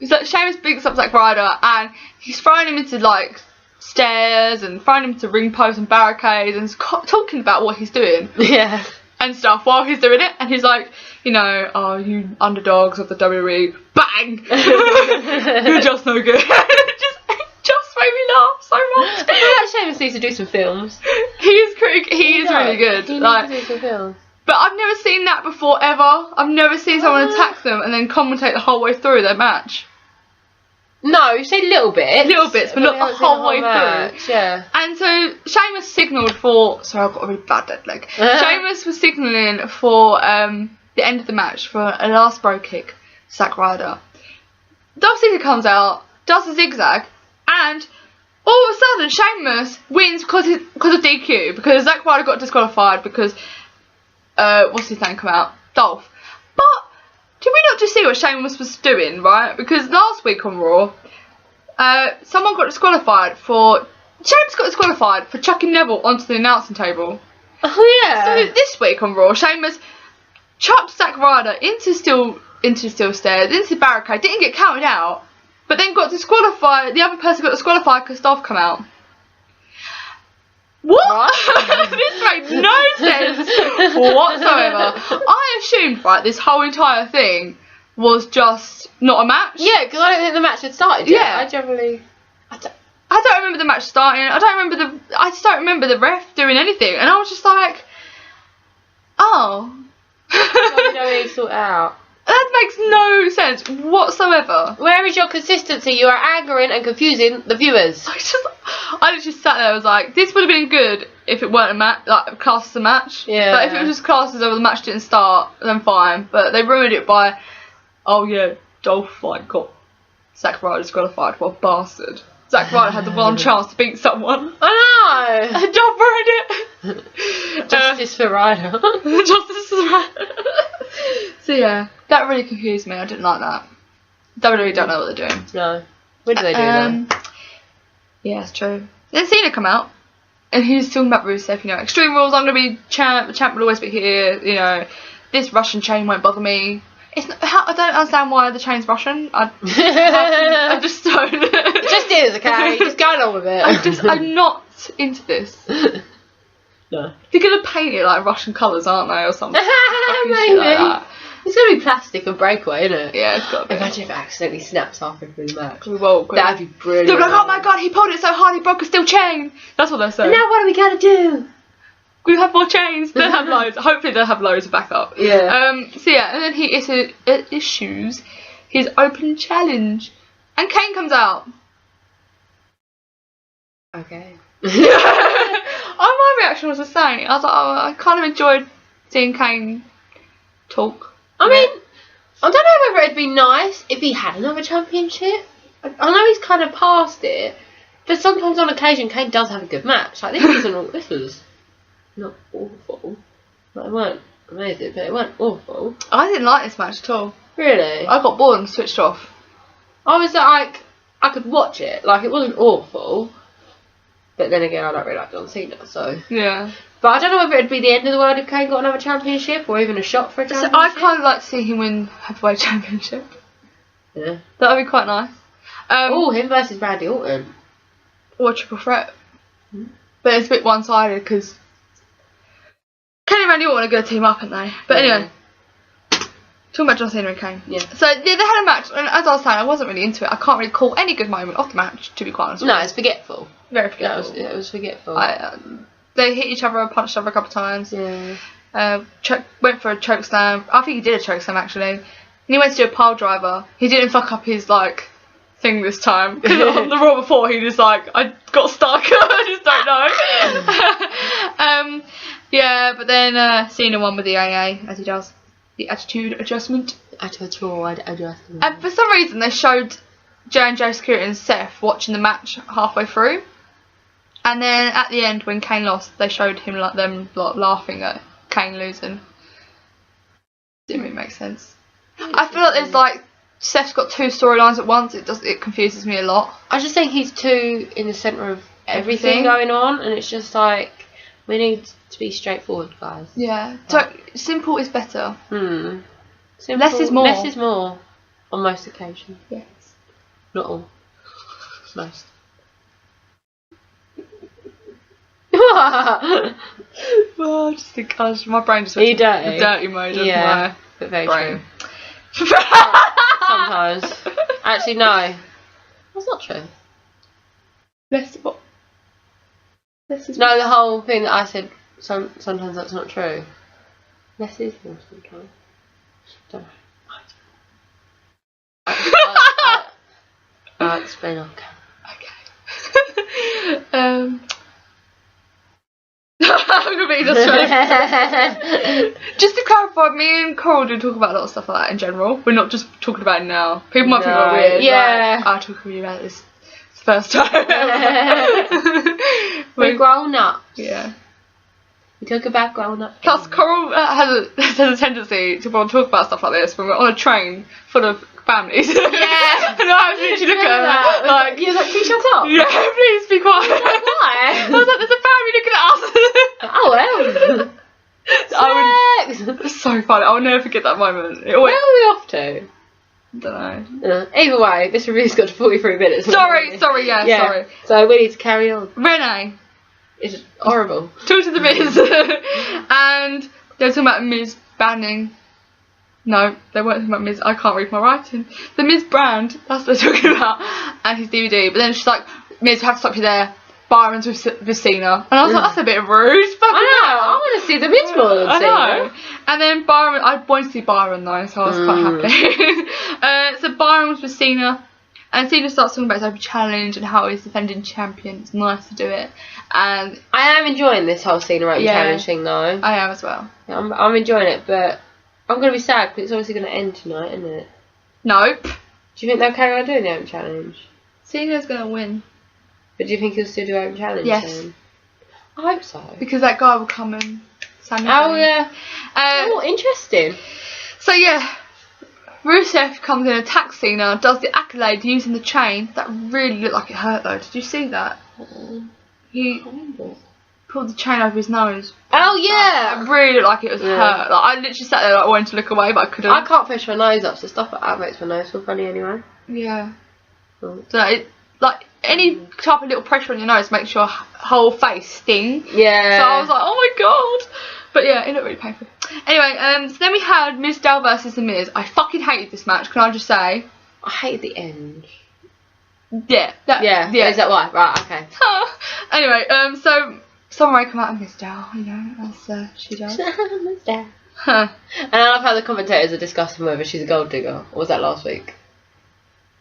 Sheamus beats up Zack Ryder, and he's throwing him into like stairs and throwing him to ring posts and barricades, and talking about what he's doing. Yeah. And stuff while he's doing it, and he's like, you underdogs of the WWE, bang! You're just no good. It just made me laugh so much. I feel like Sheamus needs to do some films. He is really good. He needs to do some films. But I've never seen that before ever. I've never seen someone attack them and then commentate the whole way through their match. No, you say little bits, but not the whole way through. Yeah. And so Sheamus signalled for. Sorry, I've got a really bad dead leg. Sheamus was signalling for the end of the match for a last bro kick. Zack Ryder. Dolph Ziggler comes out, does the zigzag, and all of a sudden Sheamus wins because of DQ, because Zack Ryder got disqualified because what's his name come out? Dolph. But did we not just see what Sheamus was doing, right? Because last week on Raw, someone got disqualified for. Sheamus got disqualified for chucking Neville onto the announcing table. Oh yeah. So this week on Raw, Sheamus chucked Zack Ryder into steel stairs, into the barricade, didn't get counted out, but then got disqualified. The other person got disqualified because Dolph come out. What? This made no sense whatsoever. I assumed, right, this whole entire thing was just not a match. Yeah, because I don't think the match had started yet. Yeah. I don't remember the match starting. I just don't remember the ref doing anything. And I was just like, oh. WWE sort out. That makes no sense whatsoever. Where is your consistency? You are angering and confusing the viewers. I literally sat there, I was like, this would have been good if it weren't a match, like classed as a match. Yeah. But if it was just classed as the match didn't start, then fine. But they ruined it by, oh yeah, Dolph fight got Zack Ryder disqualified. What a bastard. Zack Ryder had the one chance to beat someone. I know. And Dolph ruined it. Justice for Ryder. Justice for Ryder. So yeah, that really confused me. I didn't like that. WWE don't know what they're doing. No. When do they do that? Yeah, it's true. Then Cena come out, and he's talking about Rusev, you know, Extreme Rules, I'm going to be champ, the champ will always be here, you know, this Russian chain won't bother me. It's not, I don't understand why the chain's Russian. I just don't. It just is, okay? Just going on with it. I'm not into this. No. They're going to paint it like Russian colours, aren't they, or something? Maybe. Like that. It's going to be plastic and breakaway, isn't it? Yeah, it's got to be. Imagine if it accidentally snaps halfway through the match. Well, that'd be brilliant. They'll be like, oh my god, he pulled it so hard he broke a steel chain. That's what they're saying. And now what are we going to do? We have more chains. They'll have loads. Hopefully they'll have loads of backup. Yeah. So yeah, and then he issues his open challenge. And Kane comes out. Okay. My reaction was the same. I was like, oh, I kind of enjoyed seeing Kane talk. I mean, I don't know whether it'd be nice if he had another championship. I know he's kind of past it, but sometimes on occasion Kane does have a good match. Like this was not awful. Like, it weren't amazing, but it weren't awful. I didn't like this match at all. Really? I got bored and switched off. I was like, I could watch it. Like, it wasn't awful. But then again, I don't really like John Cena, so... Yeah. But I don't know whether it'd be the end of the world if Kane got another championship, or even a shot for a championship. So I kind of like to see him win heavyweight championship. Yeah. That would be quite nice. Him versus Randy Orton. Or a triple threat. But it's a bit one-sided, because... Kane and Randy Orton are going to team up, aren't they? But anyway... Talking about John Cena and Kane. Yeah. So yeah, they had a match, and as I was saying, I wasn't really into it. I can't really call any good moment off the match, to be quite honest. No, it's forgetful. Very forgetful. It was forgetful. They hit each other, punched each other a couple of times. Yeah. Went for a choke slam. I think he did a choke slam actually. And he went to do a pile driver. He didn't fuck up his thing this time. Because on the Raw before, he was like, I got stuck. I just don't know. Yeah, but then Cena won with the AA, as he does. The attitude adjustment. Attitude adjustment. And for some reason they showed J&J Security and Seth watching the match halfway through. And then at the end when Kane lost, they showed him them laughing at Kane losing. Didn't really make sense. I feel like there's Seth's got two storylines at once. It confuses me a lot. I just think he's too in the centre of everything going on, and it's just like, we need to be straightforward, guys. Yeah. So simple is better. Simple, less is more. Less is more on most occasions. Yes. Not all. Most. Well, just because my brain just went to the dirty mode of my but very brain. True. Sometimes. Actually, no. That's not true. Less what? Less is no, the whole thing that I said, sometimes that's not true. Less is more sometimes. Don't know. I'll explain on camera. Okay. I'm gonna be just trying. Just to clarify, me and Coral do talk about a lot of stuff like that in general. We're not just talking about it now. People might think we're weird. Yeah. I'll talk to you about this. It's the first time. We're grown up. Yeah. We talk about grown up. Plus, Coral has a tendency to want to talk about stuff like this when we're on a train full of families. Yeah. And I have to literally look at her like, you was like, please shut up. Yeah, please be quiet. Why? I was like, there's a family looking at us. Oh well. It's so funny. I'll never forget that moment. Where are we off to? I don't know. Either way, this review's got to 43 minutes. Sorry. So we need to carry on. Renee. It's horrible. Talk to the Miz. And they're talking about Miz banning. No, they weren't talking about Miz. I can't read my writing. The Miz brand, that's what they're talking about. And his DVD. But then she's like, Miz, we have to stop you there. Byron's with Cena. And I was like, that's a bit rude. I know. I want to see the Miz more than Cena. I know. And then Byron, I wanted to see Byron though, so I was quite happy. So Byron was with Cena. And Cena starts talking about his open challenge and how he's defending champion. It's nice to do it. And I am enjoying this whole Cena open challenge thing, though. I am as well. Yeah, I'm enjoying it, but I'm going to be sad because it's obviously going to end tonight, isn't it? Nope. Do you think they'll carry on doing the open challenge? Cena's going to win. But do you think he'll still do open challenge? Yes. Then? I hope so. Because that guy will come and Sami Oh, yeah. Interesting. So, yeah. Rusev comes in, attacks Cena, does the accolade using the chain. That really looked like it hurt, though. Did you see that? He pulled the chain over his nose. Oh, yeah. It really looked like it was hurt. Like, I literally sat there like wanting to look away, but I couldn't. I can't push my nose up, so stuff like that makes my nose feel funny anyway. Yeah. So, like, any type of little pressure on your nose makes your whole face sting. Yeah. So I was like, oh my god. But yeah, it looked really painful. Anyway, so then we had Mizdow versus The Miz. I fucking hated this match, can I just say? I hated the end. Yeah. Yeah. Is that why? Right, okay. Anyway, so Summer Rae come out and Mizdow, you know, as she does. Mizdow. And I love how the commentators are discussing whether she's a gold digger. Or was that last week?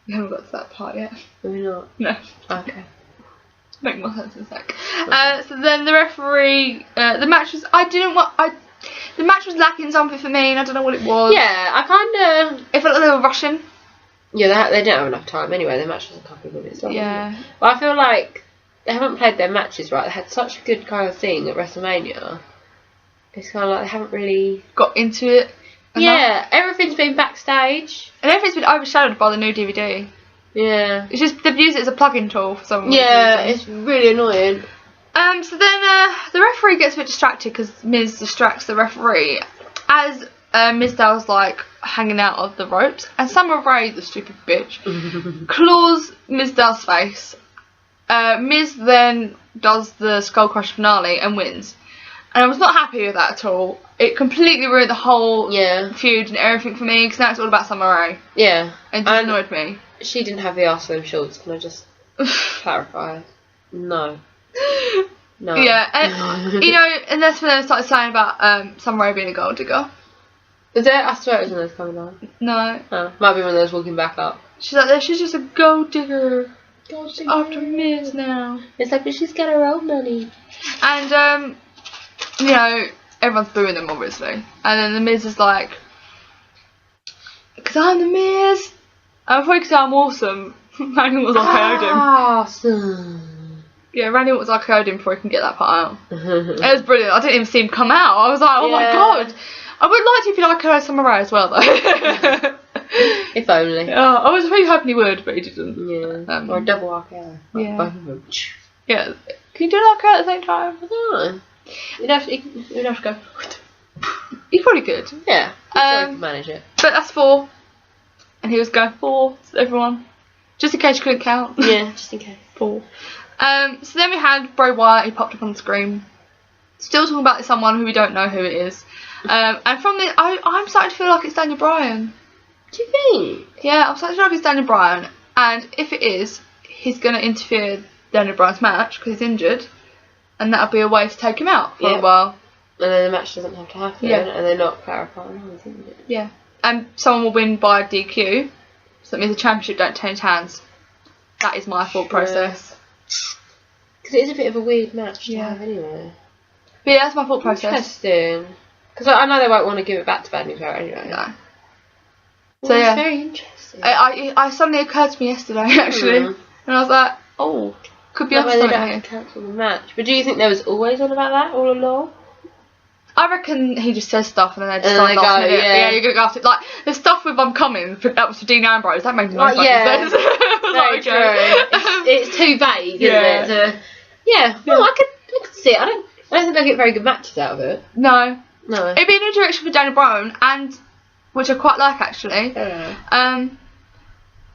We haven't got to that part yet. Maybe not. No. Okay. Make more sense in a sec. So then the referee, the match was, the match was lacking something for me, and I don't know what it was. Yeah, I kind of... It felt like they were rushing. Yeah, they didn't have enough time anyway. Their match was a couple of minutes long. Yeah. But I feel like they haven't played their matches right. They had such a good kind of thing at WrestleMania. It's kind of like they haven't really... got into it enough. Yeah, everything's been backstage. And everything's been overshadowed by the new DVD. Yeah. It's just, they've used it as a plug-in tool for some reason. Yeah, it's really annoying. So then the referee gets a bit distracted because Miz distracts the referee as Mizdow's like hanging out of the ropes, and Summer Rae, the stupid bitch, claws Mizdow's face. Miz then does the Skull Crush finale and wins. And I was not happy with that at all. It completely ruined the whole feud and everything for me, because now it's all about Summer Rae. Yeah. It just annoyed me. She didn't have the arse slim shorts, can I just clarify? No. No. Yeah, and you know, and that's when they started saying about Summer Rae being a gold digger. Is it? I swear it was when they was coming on. No. Oh, might be when they was walking back up. She's like, she's just a gold digger. Gold digger. After Miz now. It's like, but she's got her own money. And, you know, everyone's booing them, obviously. And then the Miz is like, because I'm the Miz. And before you could say I'm awesome, Randy was RKO'd him. Awesome. Yeah, Randy was RKO'd him before he can get that part out. It was brilliant. I didn't even see him come out. I was like, oh my god. I would like to if you RKO'd Summer Rae as well, though. If only. I was really hoping he would, but he didn't. Yeah. Or a double RKO. Yeah. Both of them. Yeah. Can you do an RKO at the same time? I don't know. You'd have to go. You probably could. Yeah. I'm sure you could manage it. But that's 4. And he was going 4 to everyone. Just in case you couldn't count. Yeah, just in case. 4. So then we had Bray Wyatt, he popped up on the screen. Still talking about someone who we don't know who it is. And from this, I'm starting to feel like it's Daniel Bryan. Do you think? Yeah, I'm starting to feel like it's Daniel Bryan. And if it is, he's going to interfere in Daniel Bryan's match because he's injured. And that'll be a way to take him out for a while. And then the match doesn't have to happen. Yeah. And they're not clarifying anything. Yeah. And someone will win by DQ. So that means the championship don't change hands. That is my thought process. Because it is a bit of a weird match to have anyway. But yeah, that's my thought process. Interesting. Because I know they won't want to give it back to Bad News Barrett anyway. No. Well, so yeah. It's very interesting. I suddenly occurred to me yesterday actually. And I was like, oh, could be That way they don't here. have to cancel the match. But do you think there was always on about that all along? I reckon he just says stuff and then they decide last minute. Yeah, you're gonna go after like the stuff with I'm coming. That was for Dean Ambrose. That made no fucking sense. Very true. It's too vague, isn't it? Well, I could see it. I don't think they'll get very good matches out of it. No. No. It'd be a new direction for Daniel Bryan, and which I quite like actually.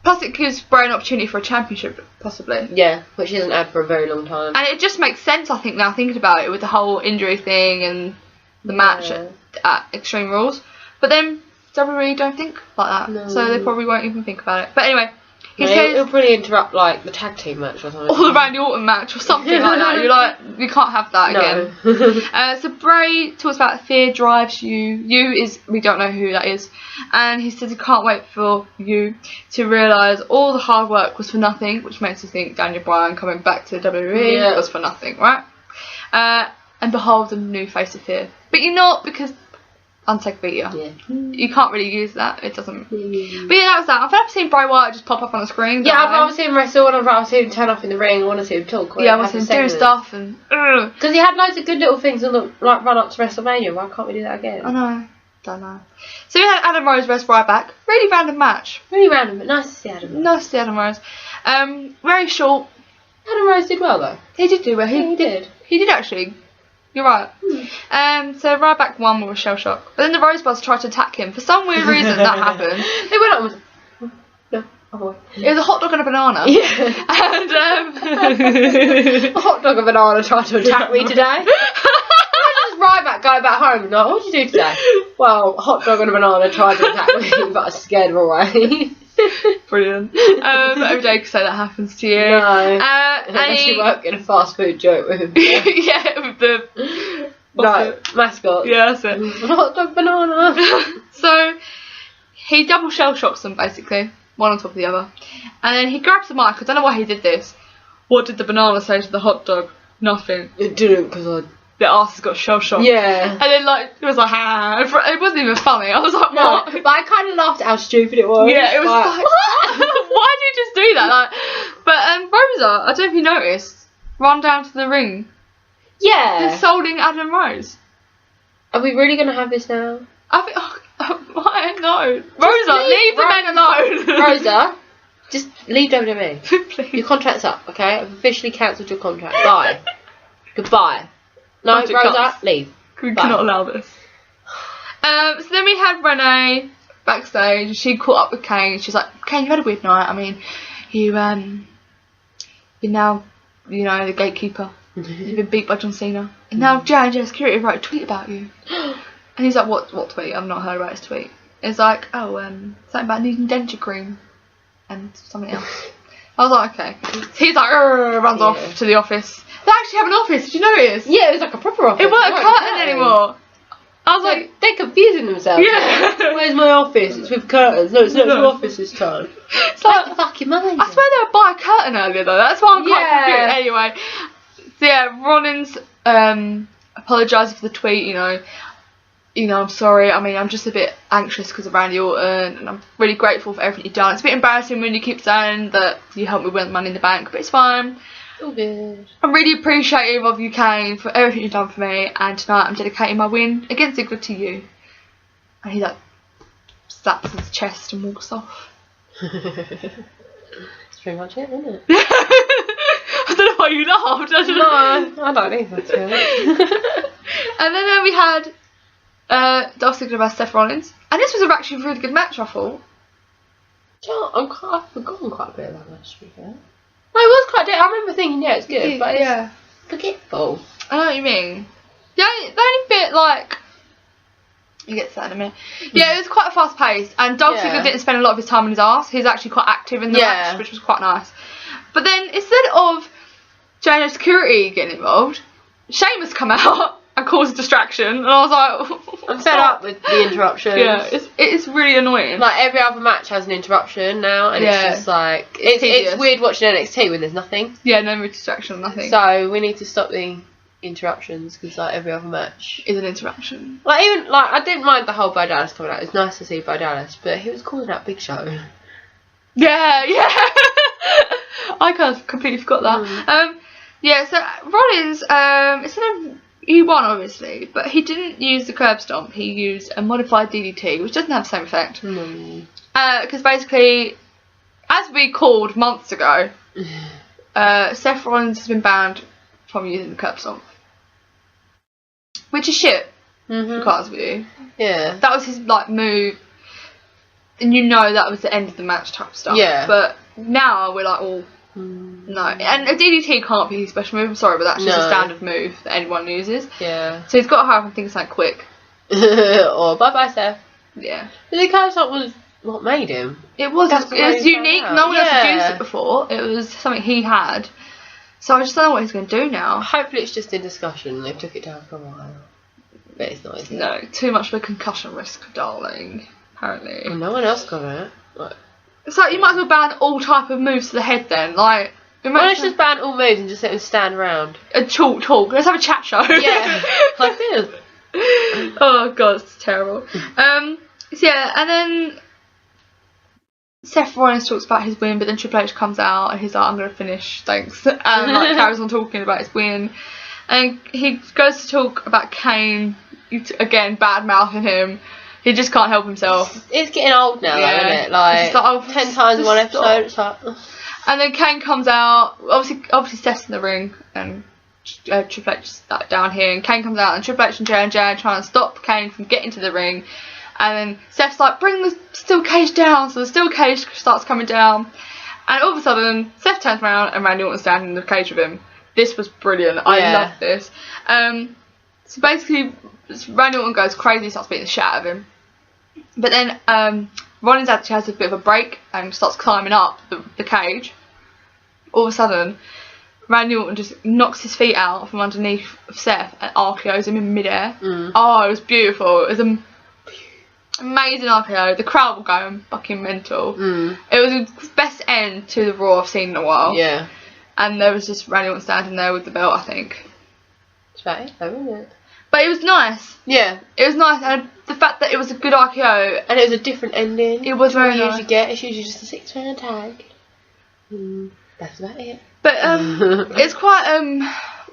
Plus it gives Bray an opportunity for a championship, possibly. Yeah, which he hasn't had for a very long time. And it just makes sense, I think, now thinking about it, with the whole injury thing and the match at Extreme Rules. But then WWE don't think like that, so they probably won't even think about it. But anyway, He'll probably interrupt like the tag team match or something. Or the Randy Orton match or something like that. You're like, you can't have that again. So Bray talks about fear drives you. You is, we don't know who that is. And he says he can't wait for you to realise all the hard work was for nothing, which makes you think Daniel Bryan coming back to WWE was for nothing, right? And behold, a new face of fear. But you're not, because Undertaker beat you. Yeah. You can't really use that. It doesn't. But yeah, that was that. I've never seen Bray Wyatt just pop up on the screen. Yeah, I've rather seen him wrestle, and I'd rather see him turn up in the ring. I want to see him talk. Yeah, I want to see him do stuff and. Because he had loads of good little things on the like run up to WrestleMania. Why can't we do that again? I know. Don't know. So we had Adam Rose versus Ryback. Really random match. Really random, but nice to see Adam Rose. Nice to see Adam Rose. Very short. Adam Rose did well though. He did do well. He did. He did actually. You're right. So Ryback won with a shell shock. But then the Rosebuds tried to attack him. For some weird reason that happened. They went up with... No, oh it was a hot dog and a banana. Yeah. And a hot dog and a banana tried to attack me today. Ryback going back home. No, what did you do today? Well, a hot dog and a banana tried to attack me, but I scared them away. Brilliant. Every day you can say that happens to you. No. Unless you work in a fast food joint with him. Yeah, with the mascot. Yeah, that's it. Hot dog banana. So he double shell shocks them basically, one on top of the other. And then he grabs the mic. I don't know why he did this. What did the banana say to the hot dog? Nothing. It didn't, because the arse has got shell shocked. Yeah. And then like it was like it wasn't even funny. I was like, what? No, but I kind of laughed at how stupid it was. Yeah, it was like why did you just do that? Like, but Rosa, I don't know if you noticed, run down to the ring. Yeah. Insulting Adam Rose. Are we really gonna have this now? I think why no. Rosa, leave the men alone. Rosa, just leave WWE. Please. Your contract's up, okay? I've officially cancelled your contract. Bye. Goodbye. No, Rosa, leave. We cannot allow this. So then we had Renee backstage. She caught up with Kane. She's like, Kane, you had a weird night. I mean, you're now, you know, the gatekeeper. You've been beat by John Cena. And now J&J Security wrote a tweet about you. And he's like, what tweet? I've not heard about his tweet. It's like, something about needing denture cream. And something else. I was like, okay. So he's like, runs off to the office. They actually have an office, did you notice? Yeah, it was like a proper office. It wasn't a curtain anymore. I was like, they're confusing themselves. Yeah. Where's my office? It's with curtains. No, it's not your office this time. It's like, fucking mind. I swear they were by a curtain earlier though. That's why I'm quite confused. Anyway, so yeah, Rollins apologised for the tweet. You know, I'm sorry. I mean, I'm just a bit anxious because of Randy Orton, and I'm really grateful for everything you've done. It's a bit embarrassing when you keep saying that you helped me win Money in the Bank, but it's fine. All good. I'm really appreciative of you, Kane, for everything you've done for me, and tonight I'm dedicating my win against Ziggler to you. And he like slaps his chest and walks off. That's pretty much it, isn't it? I don't know why you laughed. No, I don't either, to be honest. And then we had Dolph Ziggler versus Seth Rollins, and this was actually a really good match, I thought. I've forgotten quite a bit of that match, to be fair. No, it was quite good. I remember thinking, it's good, but it's forgetful. I know what you mean. The only bit, like... You get to that in a minute. Yeah, it was quite fast paced, and Dolph Ziggler didn't spend a lot of his time on his arse. He's actually quite active in the match, which was quite nice. But then, instead of J&J Security getting involved, Sheamus come out and cause a distraction, and I was like... I'm fed up with the interruptions. Yeah, it's really annoying. Like, every other match has an interruption now, and it's just like... It's weird watching NXT when there's nothing. Yeah, no distraction, nothing. So, we need to stop the interruptions, because like every other match is an interruption. Like, even, like, I didn't mind the whole Bo Dallas coming out. It was nice to see Bo Dallas, but he was calling out Big Show. Yeah. I kind of completely forgot that. So Rollins, instead of... He won, obviously, but he didn't use the curb stomp. He used a modified DDT, which doesn't have the same effect. Because basically, as we called months ago, Seth Rollins has been banned from using the curb stomp. Which is shit, to be honest with you. Yeah. That was his, like, move. And you know that was the end of the match type stuff. Yeah. But now we're like, oh... No, and a DDT can't be his special move, I'm sorry, but that's just a standard move that anyone uses. Yeah. So he's got to have, I think, something quick. Or bye-bye, Seth. Yeah. The curb stomp was what made him. It was unique. No one else had used it before. It was something he had. So I just don't know what he's going to do now. Hopefully it's just in discussion. They took it down for a while. But it's not, is it? No, too much of a concussion risk, darling. Apparently. Well, no one else got it. Like, it's like you might as well ban all type of moves to the head then. Like, let's just ban all moves and just let them stand around. And talk. Let's have a chat show. Yeah, like this. Oh god, it's terrible. So yeah, and then Seth Rollins talks about his win, but then Triple H comes out and he's like, "I'm gonna finish, thanks," and like carries on talking about his win. And he goes to talk about Kane again, bad mouthing him. He just can't help himself. It's getting old now, though, isn't it? Like 10 times in one episode. It's like. And then Kane comes out. Obviously Seth's in the ring and Triple H is down here. And Kane comes out and Triple H and J&J are trying to stop Kane from getting to the ring. And then Seth's like, "Bring the steel cage down." So the steel cage starts coming down. And all of a sudden, Seth turns around and Randy Orton's standing in the cage with him. This was brilliant. I loved this. So basically, Randy Orton goes crazy, starts beating the shit out of him. But then Rollins actually has a bit of a break and starts climbing up the cage. All of a sudden, Randy Orton just knocks his feet out from underneath Seth and RKO's him in midair. Oh, it was beautiful. It was an amazing RKO. The crowd were going fucking mental. It was the best end to the Raw I've seen in a while. Yeah. And there was just Randy Orton standing there with the belt, I think. It's about it, though, isn't it? But it was nice. Yeah. It was nice, and the fact that it was a good RKO. And it was a different ending. It was very nice. It's usually just a 6-man tag. That's about it. But it's quite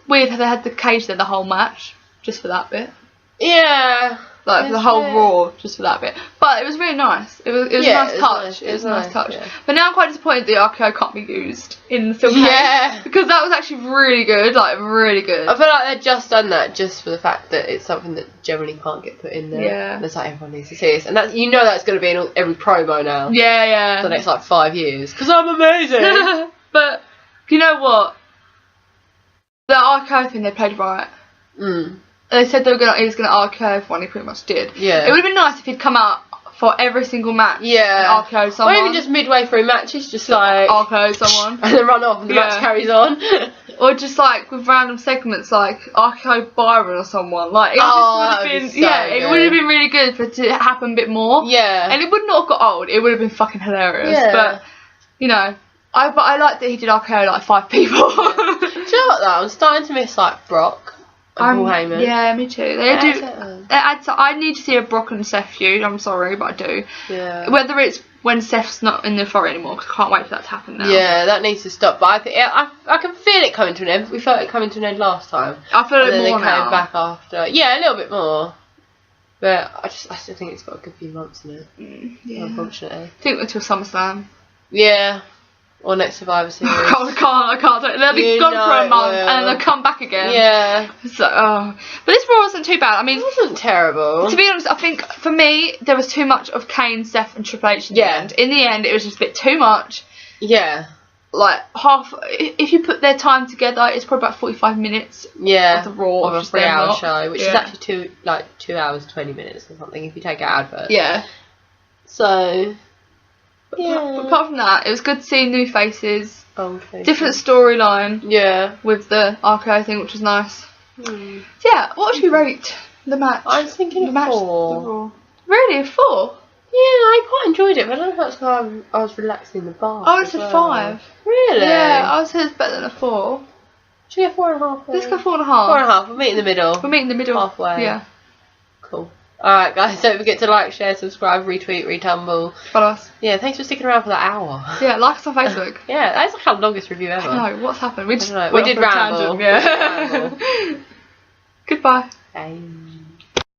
weird how they had the cage there the whole match, just for that bit. Yeah. Like the whole Raw, just for that bit. But it was really nice. It was a nice touch. It was a nice touch. Yeah. But now I'm quite disappointed the RKO can't be used in the steel cage. Yeah. Because that was actually really good. Like, really good. I feel like they've just done that just for the fact that it's something that generally can't get put in there. Yeah. It's like everyone needs to see this. And that's, you know that's going to be in every promo now. Yeah. For the next, like, 5 years. Because I'm amazing. But, you know what? The RKO thing, they played right. They said he was going to RKO everyone, he pretty much did. Yeah. It would have been nice if he'd come out for every single match. Yeah. And RKO someone. Or even just midway through matches, just like... RKO someone. And then run off and the match carries on. Or just like with random segments like RKO Byron or someone. Like, it would have been... it would have been really good for it to happen a bit more. Yeah. And it would not have got old. It would have been fucking hilarious. Yeah. But, you know... I like that he did RKO like 5 people. Do you know what though? I'm starting to miss like Brock and Paul Heyman. Yeah, me too. I need to see a Brock and Seth feud. I'm sorry, but I do. Yeah. Whether it's when Seth's not in the authority anymore, because I can't wait for that to happen now. Yeah, that needs to stop. But I think I can feel it coming to an end. We felt it coming to an end last time. I feel it more now. And then they came back after. Yeah, a little bit more. But I still think it's got a good few months in it. Yeah. Unfortunately. I think until SummerSlam. Yeah. Or next Survivor Series. I can't do it. They'll be gone for a month and then they'll come back again. Yeah. So, but this Raw wasn't too bad. I mean, it wasn't terrible. To be honest, I think for me there was too much of Kane, Seth, and Triple H in the end. In the end, it was just a bit too much. Yeah. Like if you put their time together, it's probably about 45 minutes. Yeah. Of the Raw of a 3-hour show, which is actually 2 hours 20 minutes or something if you take out adverts. Yeah. So. Yeah. Apart from that, it was good to see new faces. Old faces. Different storyline. Yeah. With the RKO thing, which was nice. So yeah, what should we rate the match? I was thinking a 4. Really, a 4? Yeah, I quite enjoyed it, but I don't know if that's because I was relaxing in the bar. I went to 5. Really? Yeah, I would say it's better than a 4. Should we get 4.5? Let's go 4.5. 4.5. We'll meet in the middle. Halfway. Yeah. Cool. Alright guys, don't forget to like, share, subscribe, retweet, retumble. Follow us. Yeah, thanks for sticking around for that hour. Yeah, like us on Facebook. Yeah, that's like our longest review ever. I know, what's happened? We did ramble. Yeah. Goodbye. Bye.